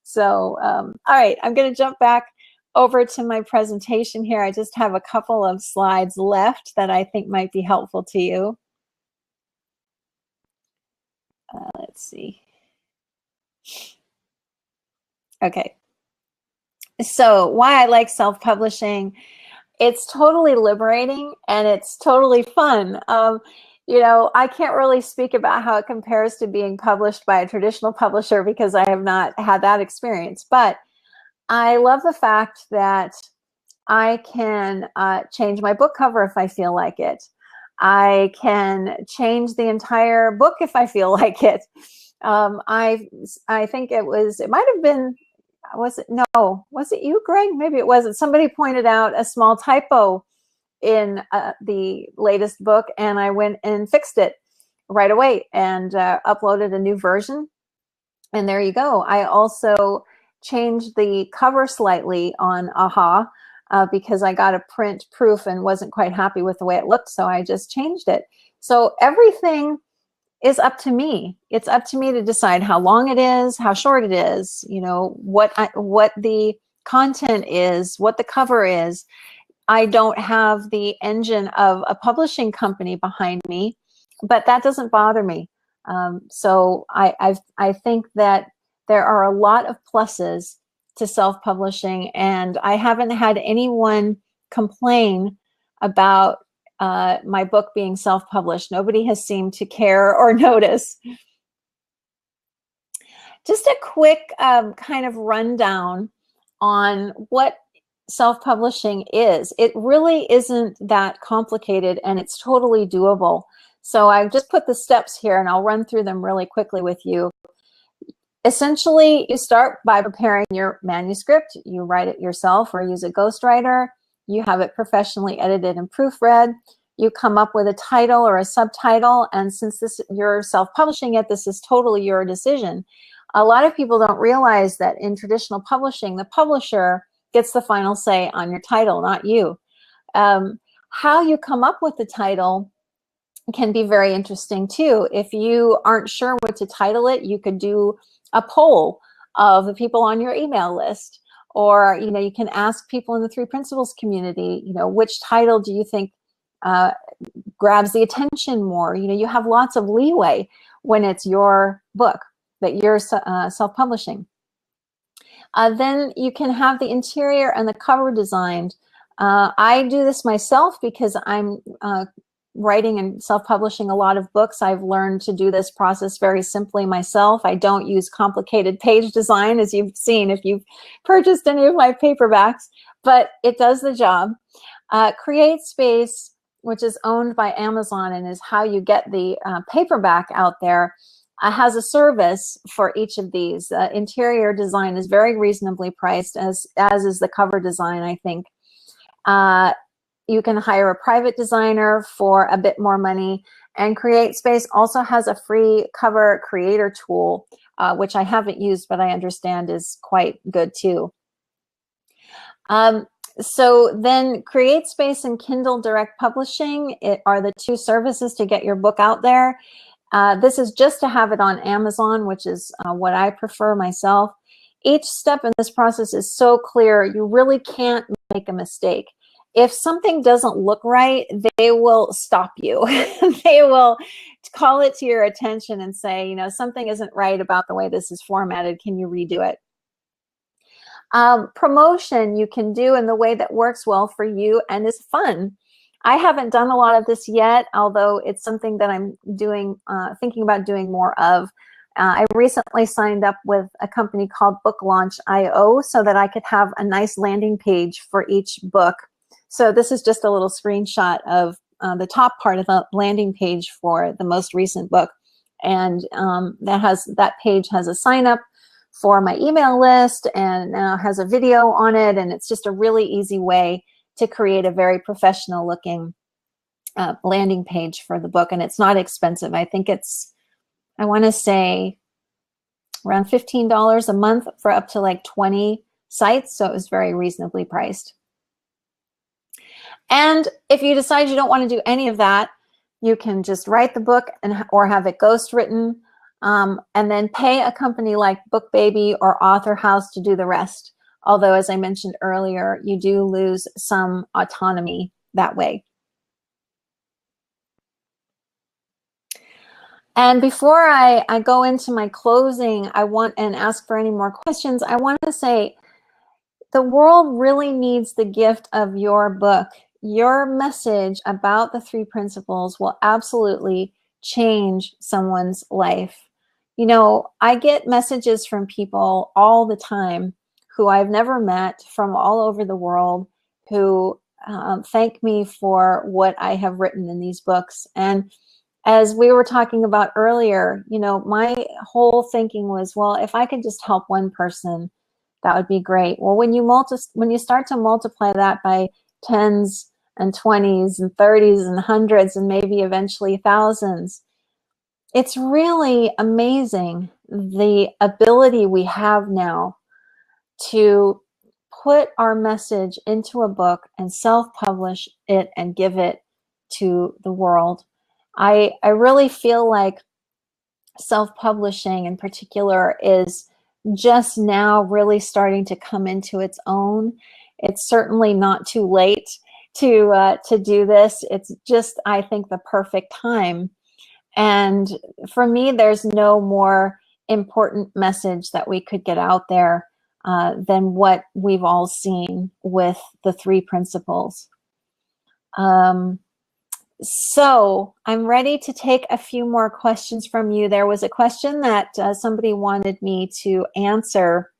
Speaker 1: So, all right, I'm going to jump back over to my presentation here. I just have a couple of slides left that I think might be helpful to you. Let's see. Okay. So why I like self-publishing, it's totally liberating and it's totally fun. You know, I can't really speak about how it compares to being published by a traditional publisher because I have not had that experience. But I love the fact that I can change my book cover if I feel like it. I can change the entire book if I feel like it. I think it might have been, was it, no, was it you, Greg? Maybe it wasn't. Somebody pointed out a small typo in the latest book, and I went and fixed it right away and uploaded a new version. And there you go. I also changed the cover slightly on AHA because I got a print proof and wasn't quite happy with the way it looked, so I just changed it. So everything is up to me. It's up to me to decide how long it is, how short it is, you know, what the content is, what the cover is. I don't have the engine of a publishing company behind me, but that doesn't bother me. So I think that there are a lot of pluses to self-publishing, and I haven't had anyone complain about my book being self-published. Nobody has seemed to care or notice. Just a quick kind of rundown on what self-publishing is. It really isn't that complicated and it's totally doable. So I've just put the steps here and I'll run through them really quickly with you. Essentially, you start by preparing your manuscript. You write it yourself or use a ghostwriter. You have it professionally edited and proofread. You come up with a title or a subtitle, and since you're self-publishing it, this is totally your decision. A lot of people don't realize that in traditional publishing, the publisher gets the final say on your title, not you. How you come up with the title can be very interesting too. If you aren't sure what to title it, you could do a poll of the people on your email list, or you know, you can ask people in the Three Principles community, you know, which title do you think grabs the attention more? You know, you have lots of leeway when it's your book that you're self-publishing. Then you can have the interior and the cover designed. I do this myself because I'm writing and self-publishing a lot of books. I've learned to do this process very simply myself. I don't use complicated page design, as you've seen if you've purchased any of my paperbacks, but it does the job. Create Space, which is owned by Amazon and is how you get the paperback out there, has a service for each of these. Interior design is very reasonably priced, as is the cover design, I think. You can hire a private designer for a bit more money, and Create Space also has a free cover creator tool, which I haven't used, but I understand is quite good too. So then Create Space and Kindle Direct Publishing are the two services to get your book out there. This is just to have it on Amazon, which is what I prefer myself. Each step in this process is so clear, you really can't make a mistake. If something doesn't look right, they will stop you. They will call it to your attention and say, you know, something isn't right about the way this is formatted. Can you redo it? Promotion you can do in the way that works well for you and is fun. I haven't done a lot of this yet, although it's something that I'm doing, thinking about doing more of. I recently signed up with a company called Book Launch IO so that I could have a nice landing page for each book. So this is just a little screenshot of the top part of the landing page for the most recent book. And that page has a sign up for my email list and now has a video on it. And it's just a really easy way to create a very professional looking landing page for the book. And it's not expensive. I think it's, I want to say around $15 a month for up to like 20 sites. So it was very reasonably priced. And if you decide you don't want to do any of that, you can just write the book or have it ghost written, and then pay a company like Bookbaby or Author House to do the rest. Although, as I mentioned earlier, you do lose some autonomy that way. And before I go into my closing, and ask for any more questions, I want to say the world really needs the gift of your book. Your message about the 3 principles will absolutely change someone's life. You know, I get messages from people all the time who I've never met from all over the world who thank me for what I have written in these books. And as we were talking about earlier, you know, my whole thinking was, well, if I could just help one person, that would be great. Well, when you start to multiply that by tens and 20s and 30s and hundreds and maybe eventually thousands, it's really amazing the ability we have now to put our message into a book and self-publish it and give it to the world. I really feel like self-publishing in particular is just now really starting to come into its own. It's certainly not too late to do this. It's just, I think, the perfect time. And for me, there's no more important message that we could get out there than what we've all seen with the 3 principles. So I'm ready to take a few more questions from you. There was a question that somebody wanted me to answer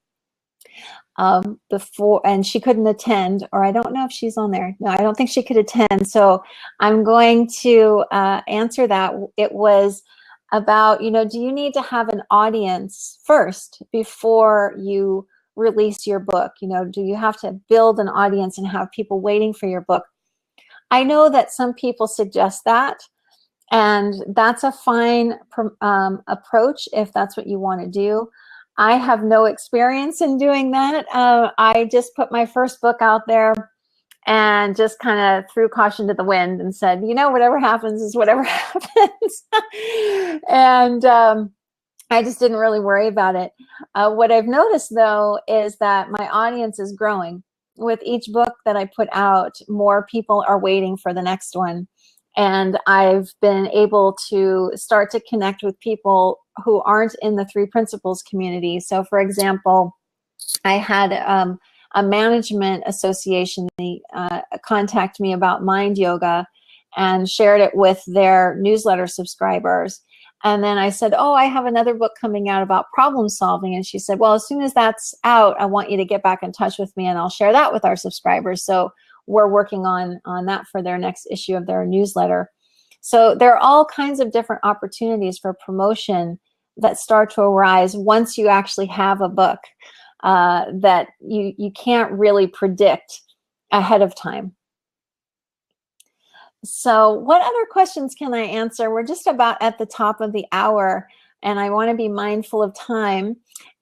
Speaker 1: before, and she couldn't attend, or I don't know if she's on there. No, I don't think she could attend. So I'm going to answer that. It was about, you know, do you need to have an audience first before you release your book? You know, do you have to build an audience and have people waiting for your book? I know that some people suggest that, and that's a fine approach if that's what you want to do. I have no experience in doing that. I just put my first book out there and just kind of threw caution to the wind and said, you know, whatever happens is whatever happens. And I just didn't really worry about it. What I've noticed, though, is that my audience is growing. With each book that I put out, more people are waiting for the next one. And I've been able to start to connect with people who aren't in the 3 principles community. So for example, I had a management association contact me about mind yoga and shared it with their newsletter subscribers. And then I said, oh, I have another book coming out about problem solving. And she said, well, as soon as that's out, I want you to get back in touch with me and I'll share that with our subscribers. So we're working on that for their next issue of their newsletter. So there are all kinds of different opportunities for promotion that start to arise once you actually have a book that you can't really predict ahead of time. So what other questions can I answer? We're just about at the top of the hour, and I want to be mindful of time.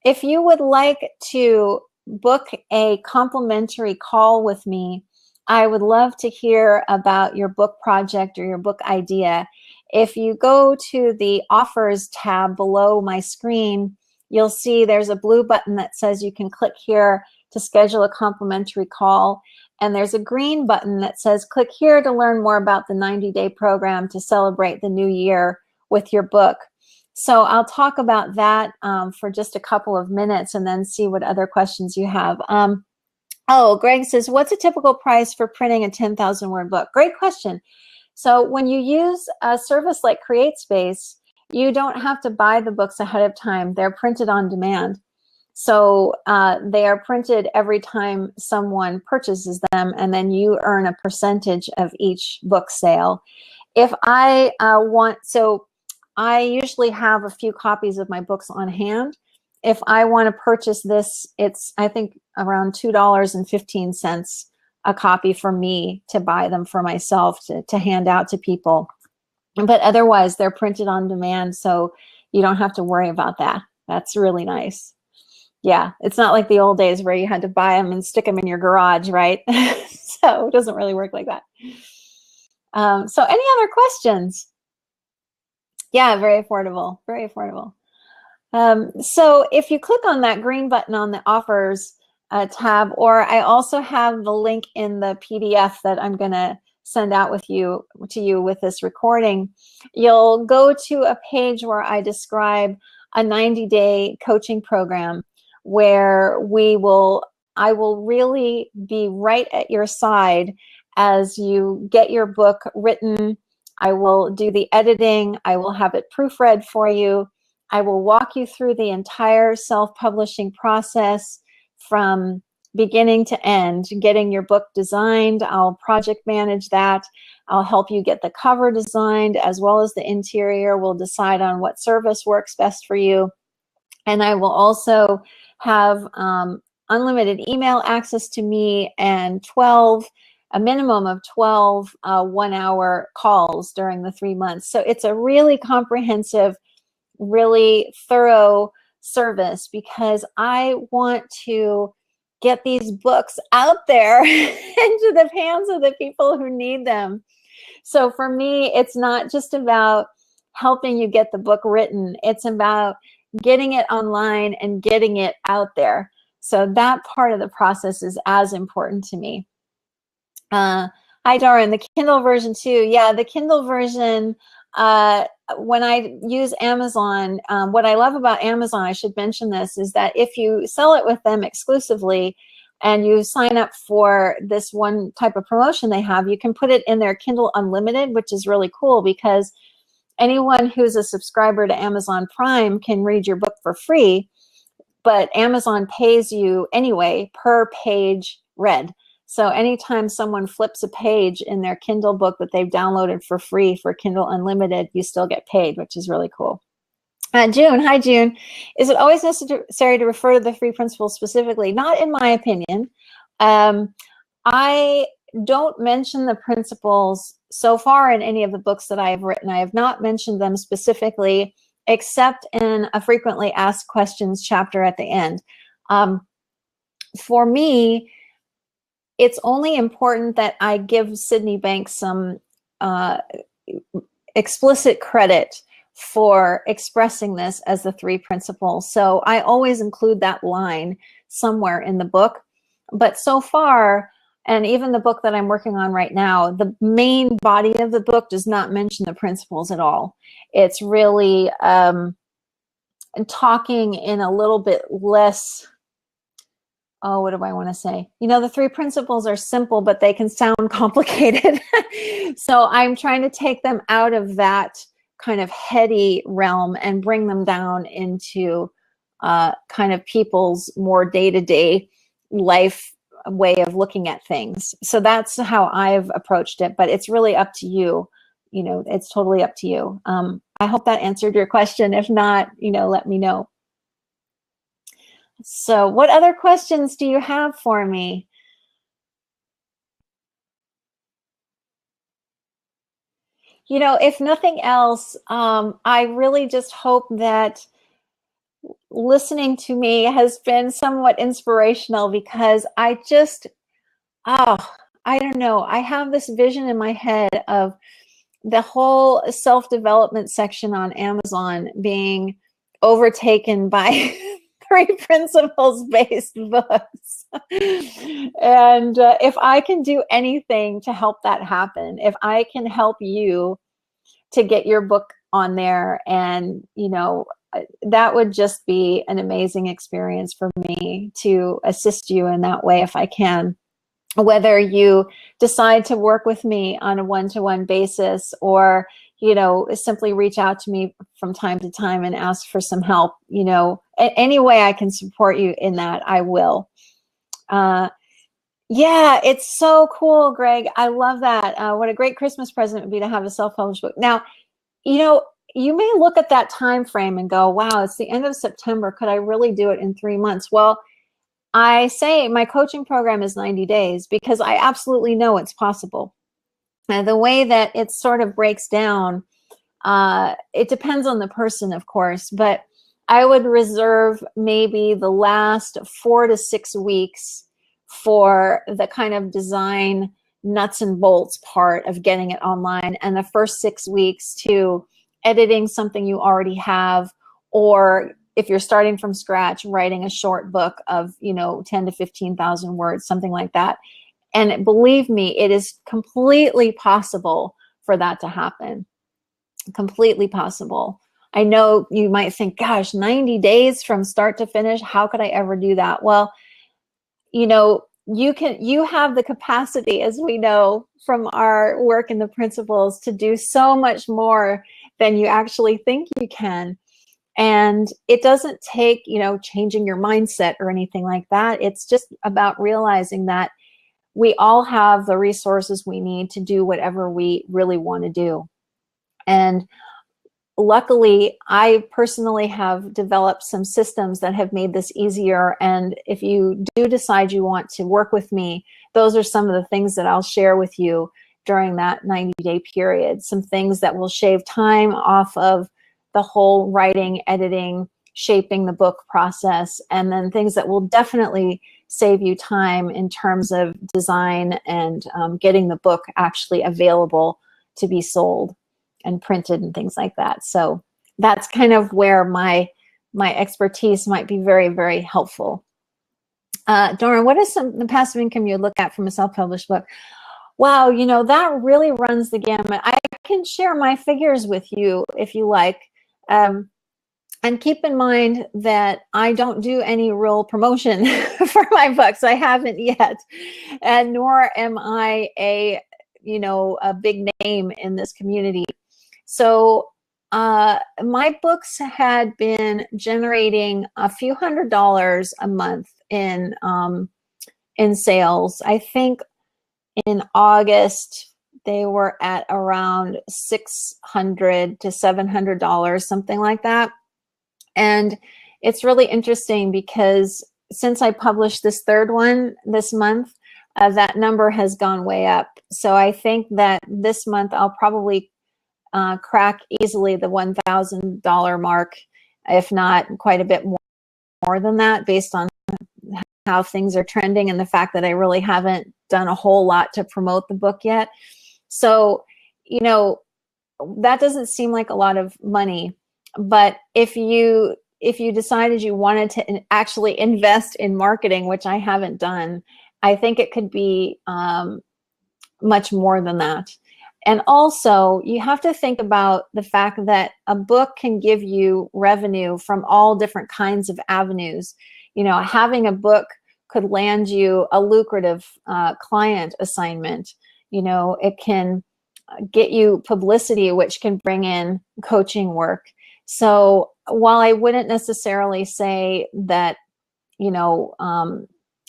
Speaker 1: If you would like to book a complimentary call with me, I would love to hear about your book project or your book idea. If you go to the offers tab below my screen, you'll see there's a blue button that says you can click here to schedule a complimentary call. And there's a green button that says click here to learn more about the 90-day program to celebrate the new year with your book. So I'll talk about that for just a couple of minutes and then see what other questions you have. Oh, Greg says, what's a typical price for printing a 10,000 word book? Great question. So when you use a service like CreateSpace, you don't have to buy the books ahead of time. They're printed on demand. So they are printed every time someone purchases them, and then you earn a percentage of each book sale. If I so I usually have a few copies of my books on hand. If I want to purchase this, it's, I think, around $2.15 a copy for me to buy them for myself to hand out to people. But otherwise, they're printed on demand, so you don't have to worry about that. That's really nice. Yeah, it's not like the old days where you had to buy them and stick them in your garage, right? So it doesn't really work like that. So any other questions? Yeah, very affordable, very affordable. So if you click on that green button on the offers tab, or I also have the link in the PDF that I'm going to send out to you with this recording, you'll go to a page where I describe a 90-day coaching program where I will really be right at your side as you get your book written. I will do the editing. I will have it proofread for you. I will walk you through the entire self-publishing process from beginning to end, getting your book designed. I'll project manage that. I'll help you get the cover designed as well as the interior. We'll decide on what service works best for you. And I will also have unlimited email access to me and a minimum of 12 one-hour calls during the 3 months. So it's a really comprehensive, really thorough service because I want to get these books out there into the hands of the people who need them. So for me, it's not just about helping you get the book written. It's about getting it online and getting it out there. So that part of the process is as important to me. Hi, Dara, the Kindle version too. Yeah, the Kindle version, when I use Amazon, what I love about Amazon, I should mention this, is that if you sell it with them exclusively and you sign up for this one type of promotion they have, you can put it in their Kindle Unlimited, which is really cool because anyone who's a subscriber to Amazon Prime can read your book for free, but Amazon pays you anyway per page read. So anytime someone flips a page in their Kindle book that they've downloaded for free for Kindle Unlimited, you still get paid, which is really cool. June, hi June. Is it always necessary to refer to the 3 principles specifically? Not in my opinion. I don't mention the principles so far in any of the books that I have written. I have not mentioned them specifically, except in a frequently asked questions chapter at the end. For me, it's only important that I give Sydney Banks some explicit credit for expressing this as the 3 principles. So I always include that line somewhere in the book. But so far, and even the book that I'm working on right now, the main body of the book does not mention the principles at all. It's really talking in a little bit less, oh, what do I want to say? You know, the 3 principles are simple, but they can sound complicated. So I'm trying to take them out of that kind of heady realm and bring them down into kind of people's more day-to-day life way of looking at things. So that's how I've approached it, but it's really up to you. You know, it's totally up to you. I hope that answered your question. If not, you know, let me know. So what other questions do you have for me? You know, if nothing else, I really just hope that listening to me has been somewhat inspirational because I just, I don't know. I have this vision in my head of the whole self-development section on Amazon being overtaken by 3 principles-based books. And if I can do anything to help that happen, if I can help you to get your book on there, and, you know, that would just be an amazing experience for me to assist you in that way if I can. Whether you decide to work with me on a one-to-one basis or, you know, simply reach out to me from time to time and ask for some help, you know, any way I can support you in that, I will. Yeah, it's so cool, Greg. I love that. What a great Christmas present it would be to have a self-published book. Now, you know, you may look at that time frame and go, wow, it's the end of September. Could I really do it in 3 months? Well, I say my coaching program is 90 days because I absolutely know it's possible. And the way that it sort of breaks down, it depends on the person, of course, but I would reserve maybe the last 4 to 6 weeks for the kind of design nuts and bolts part of getting it online, and the first 6 weeks to editing something you already have, or if you're starting from scratch, writing a short book of, you know, 10 to 15,000 words, something like that. And believe me, it is completely possible for that to happen. Completely possible. I know you might think, gosh, 90 days from start to finish, how could I ever do that? Well, you know, you have the capacity, as we know from our work in the principles, to do so much more than you actually think you can. And it doesn't take, you know, changing your mindset or anything like that. It's just about realizing that we all have the resources we need to do whatever we really want to do. And luckily, I personally have developed some systems that have made this easier. And if you do decide you want to work with me, those are some of the things that I'll share with you during that 90-day period. Some things that will shave time off of the whole writing, editing, shaping the book process, and then things that will definitely save you time in terms of design and getting the book actually available to be sold and printed and things like that. So that's kind of where my expertise might be very, very helpful. Doran, what is the passive income you look at from a self-published book? Wow, you know, that really runs the gamut. I can share my figures with you if you like. And keep in mind that I don't do any real promotion for my books. I haven't yet, and nor am I a big name in this community. So my books had been generating a few $100s a month in sales. I think in August they were at around $600 to $700, something like that. And it's really interesting because since I published this third one this month, that number has gone way up. So I think that this month I'll probably crack easily the $1,000 mark, if not quite a bit more than that, based on how things are trending and the fact that I really haven't done a whole lot to promote the book yet. So, you know, that doesn't seem like a lot of money, but if you decided you wanted to actually invest in marketing, which I haven't done, I think it could be much more than that. And also, you have to think about the fact that a book can give you revenue from all different kinds of avenues. You know, having a book could land you a lucrative client assignment. You know, it can get you publicity, which can bring in coaching work. So while I wouldn't necessarily say that, you know,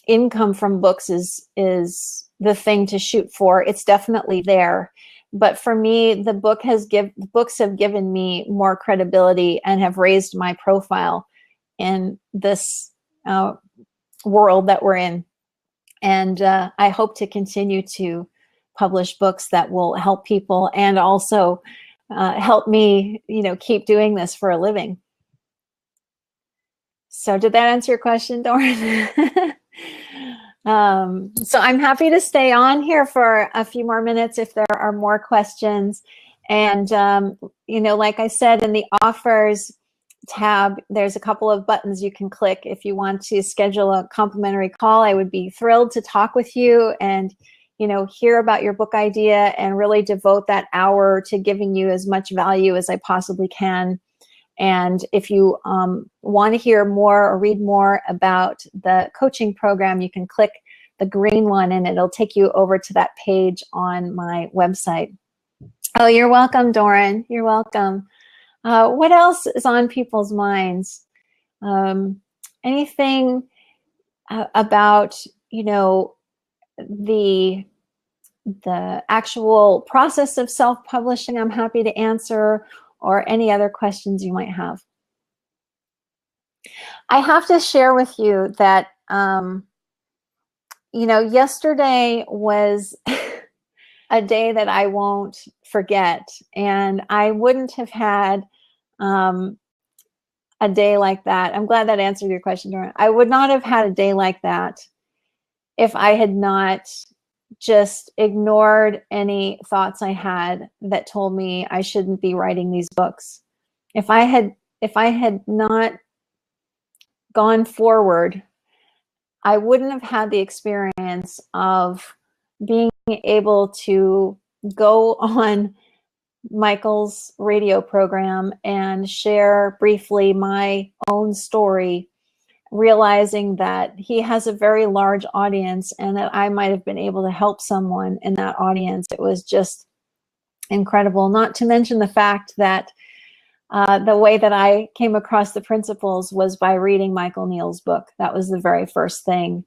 Speaker 1: income from books is the thing to shoot for, it's definitely there. But for me, the books have given me more credibility and have raised my profile in this world that we're in. And I hope to continue to publish books that will help people and also help me, you know, keep doing this for a living. So did that answer your question, Doran? So I'm happy to stay on here for a few more minutes if there are more questions. And, you know, like I said, in the offers tab, there's a couple of buttons you can click if you want to schedule a complimentary call. I would be thrilled to talk with you and, you know, hear about your book idea and really devote that hour to giving you as much value as I possibly can. And if you want to hear more or read more about the coaching program, you can click the green one and it'll take you over to that page on my website. Oh, you're welcome, Doran. You're welcome. What else is on people's minds? Anything about, you know, the actual process of self-publishing, I'm happy to answer, or any other questions you might have. I have to share with you that, you know, yesterday was a day that I won't forget, and I wouldn't have had a day like that. I'm glad that answered your question, Doran. I would not have had a day like that if I had not just ignored any thoughts I had that told me I shouldn't be writing these books. If I had not gone forward, I wouldn't have had the experience of being able to go on Michael's radio program and share briefly my own story, realizing that he has a very large audience and that I might have been able to help someone in that audience. It was just incredible, not to mention the fact that the way that I came across the principles was by reading Michael Neal's book. That was the very first thing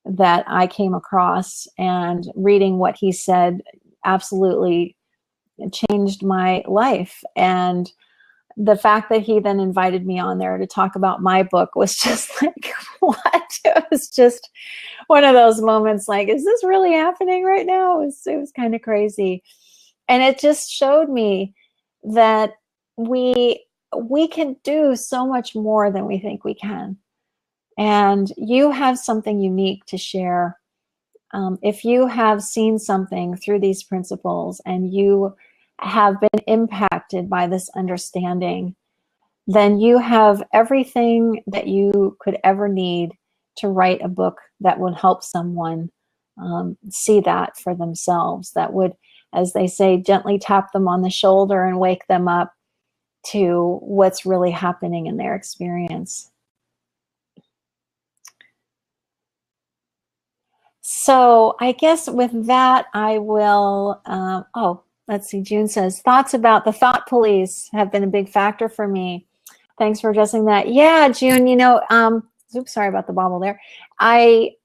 Speaker 1: that I came across, and reading what he said absolutely changed my life. And the fact that he then invited me on there to talk about my book was just like, what? It was just one of those moments like, is this really happening right now? It was kind of crazy. And it just showed me that we can do so much more than we think we can. And you have something unique to share. If you have seen something through these principles and you have been impacted by this understanding, then you have everything that you could ever need to write a book that would help someone see that for themselves, that would, as they say, gently tap them on the shoulder and wake them up to what's really happening in their experience. So I guess with that, I will, oh, let's see, June says, thoughts about the thought police have been a big factor for me. Thanks for addressing that. Yeah, June, you know, oops, sorry about the bobble there. I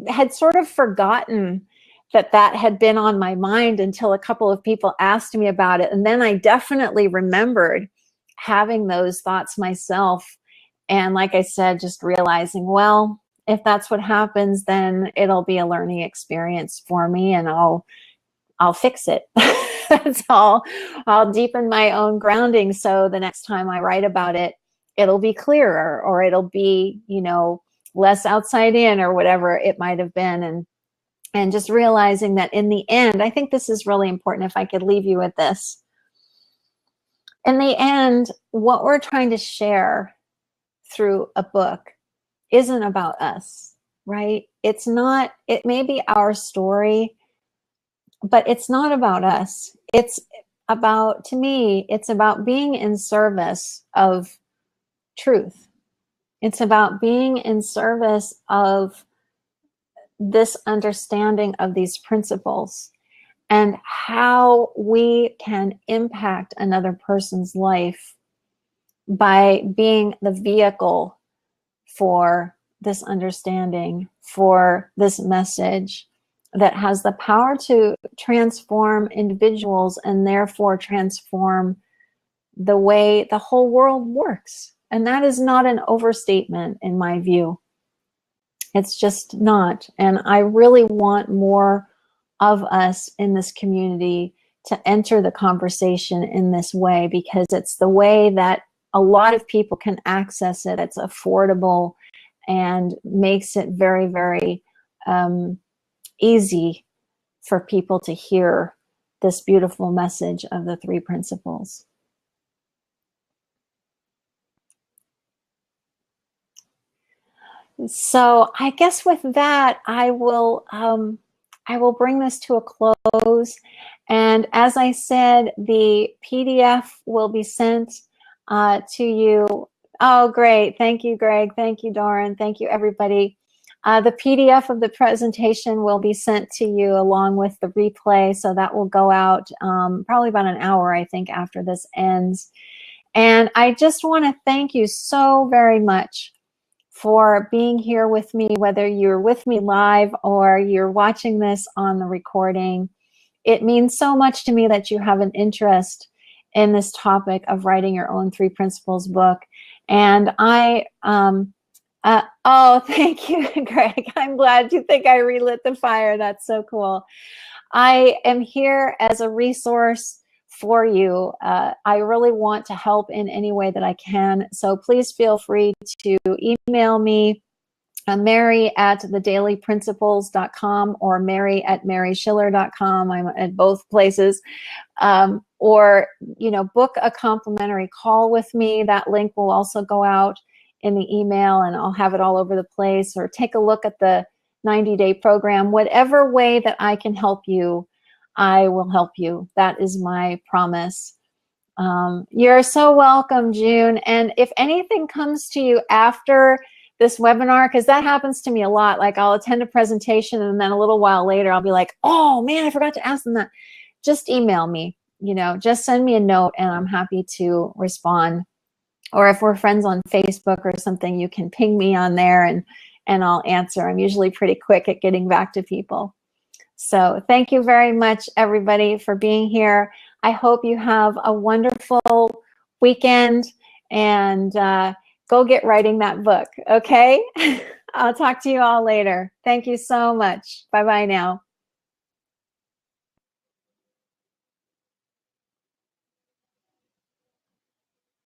Speaker 1: had sort of forgotten that that had been on my mind until a couple of people asked me about it. And then I definitely remembered having those thoughts myself. And like I said, just realizing, well, if that's what happens, then it'll be a learning experience for me, and I'll fix it. That's all. I'll deepen my own grounding, so the next time I write about it, it'll be clearer, or it'll be, you know, less outside in, or whatever it might have been. And just realizing that in the end, I think this is really important, if I could leave you with this. In the end, what we're trying to share through a book isn't about us, right? It's not, it may be our story, but it's not about us. It's about, to me, it's about being in service of truth. It's about being in service of this understanding of these principles and how we can impact another person's life by being the vehicle for this understanding, for this message that has the power to transform individuals and therefore transform the way the whole world works. And that is not an overstatement in my view. It's just not. And I really want more of us in this community to enter the conversation in this way, because it's the way that a lot of people can access it. It's affordable and makes it very, very easy for people to hear this beautiful message of the three principles. So I guess with that, I will bring this to a close. And as I said, the PDF will be sent to you. Oh, great. Thank you, Greg. Thank you, Doran. Thank you, everybody. The PDF of the presentation will be sent to you along with the replay. So that will go out probably about an hour, I think, after this ends. And I just want to thank you so very much for being here with me, whether you're with me live or you're watching this on the recording. It means so much to me that you have an interest in this topic of writing your own three principles book. And oh, thank you, Greg. I'm glad you think I relit the fire. That's so cool. I am here as a resource for you. I really want to help in any way that I can. So please feel free to email me, Mary@thedailyprinciples.com or Mary@maryschiller.com. I'm at both places. Or, you know, book a complimentary call with me. That link will also go out in the email, and I'll have it all over the place. Or take a look at the 90-day program. Whatever way that I can help you, I will help you. That is my promise. You're so welcome, June. And if anything comes to you after this webinar, because that happens to me a lot, like I'll attend a presentation and then a little while later I'll be like, oh man, I forgot to ask them that. Just email me, you know, just send me a note and I'm happy to respond. Or if we're friends on Facebook or something, you can ping me on there and I'll answer. I'm usually pretty quick at getting back to people. So thank you very much, everybody, for being here. I hope you have a wonderful weekend and go get writing that book, okay? I'll talk to you all later. Thank you so much. Bye-bye now.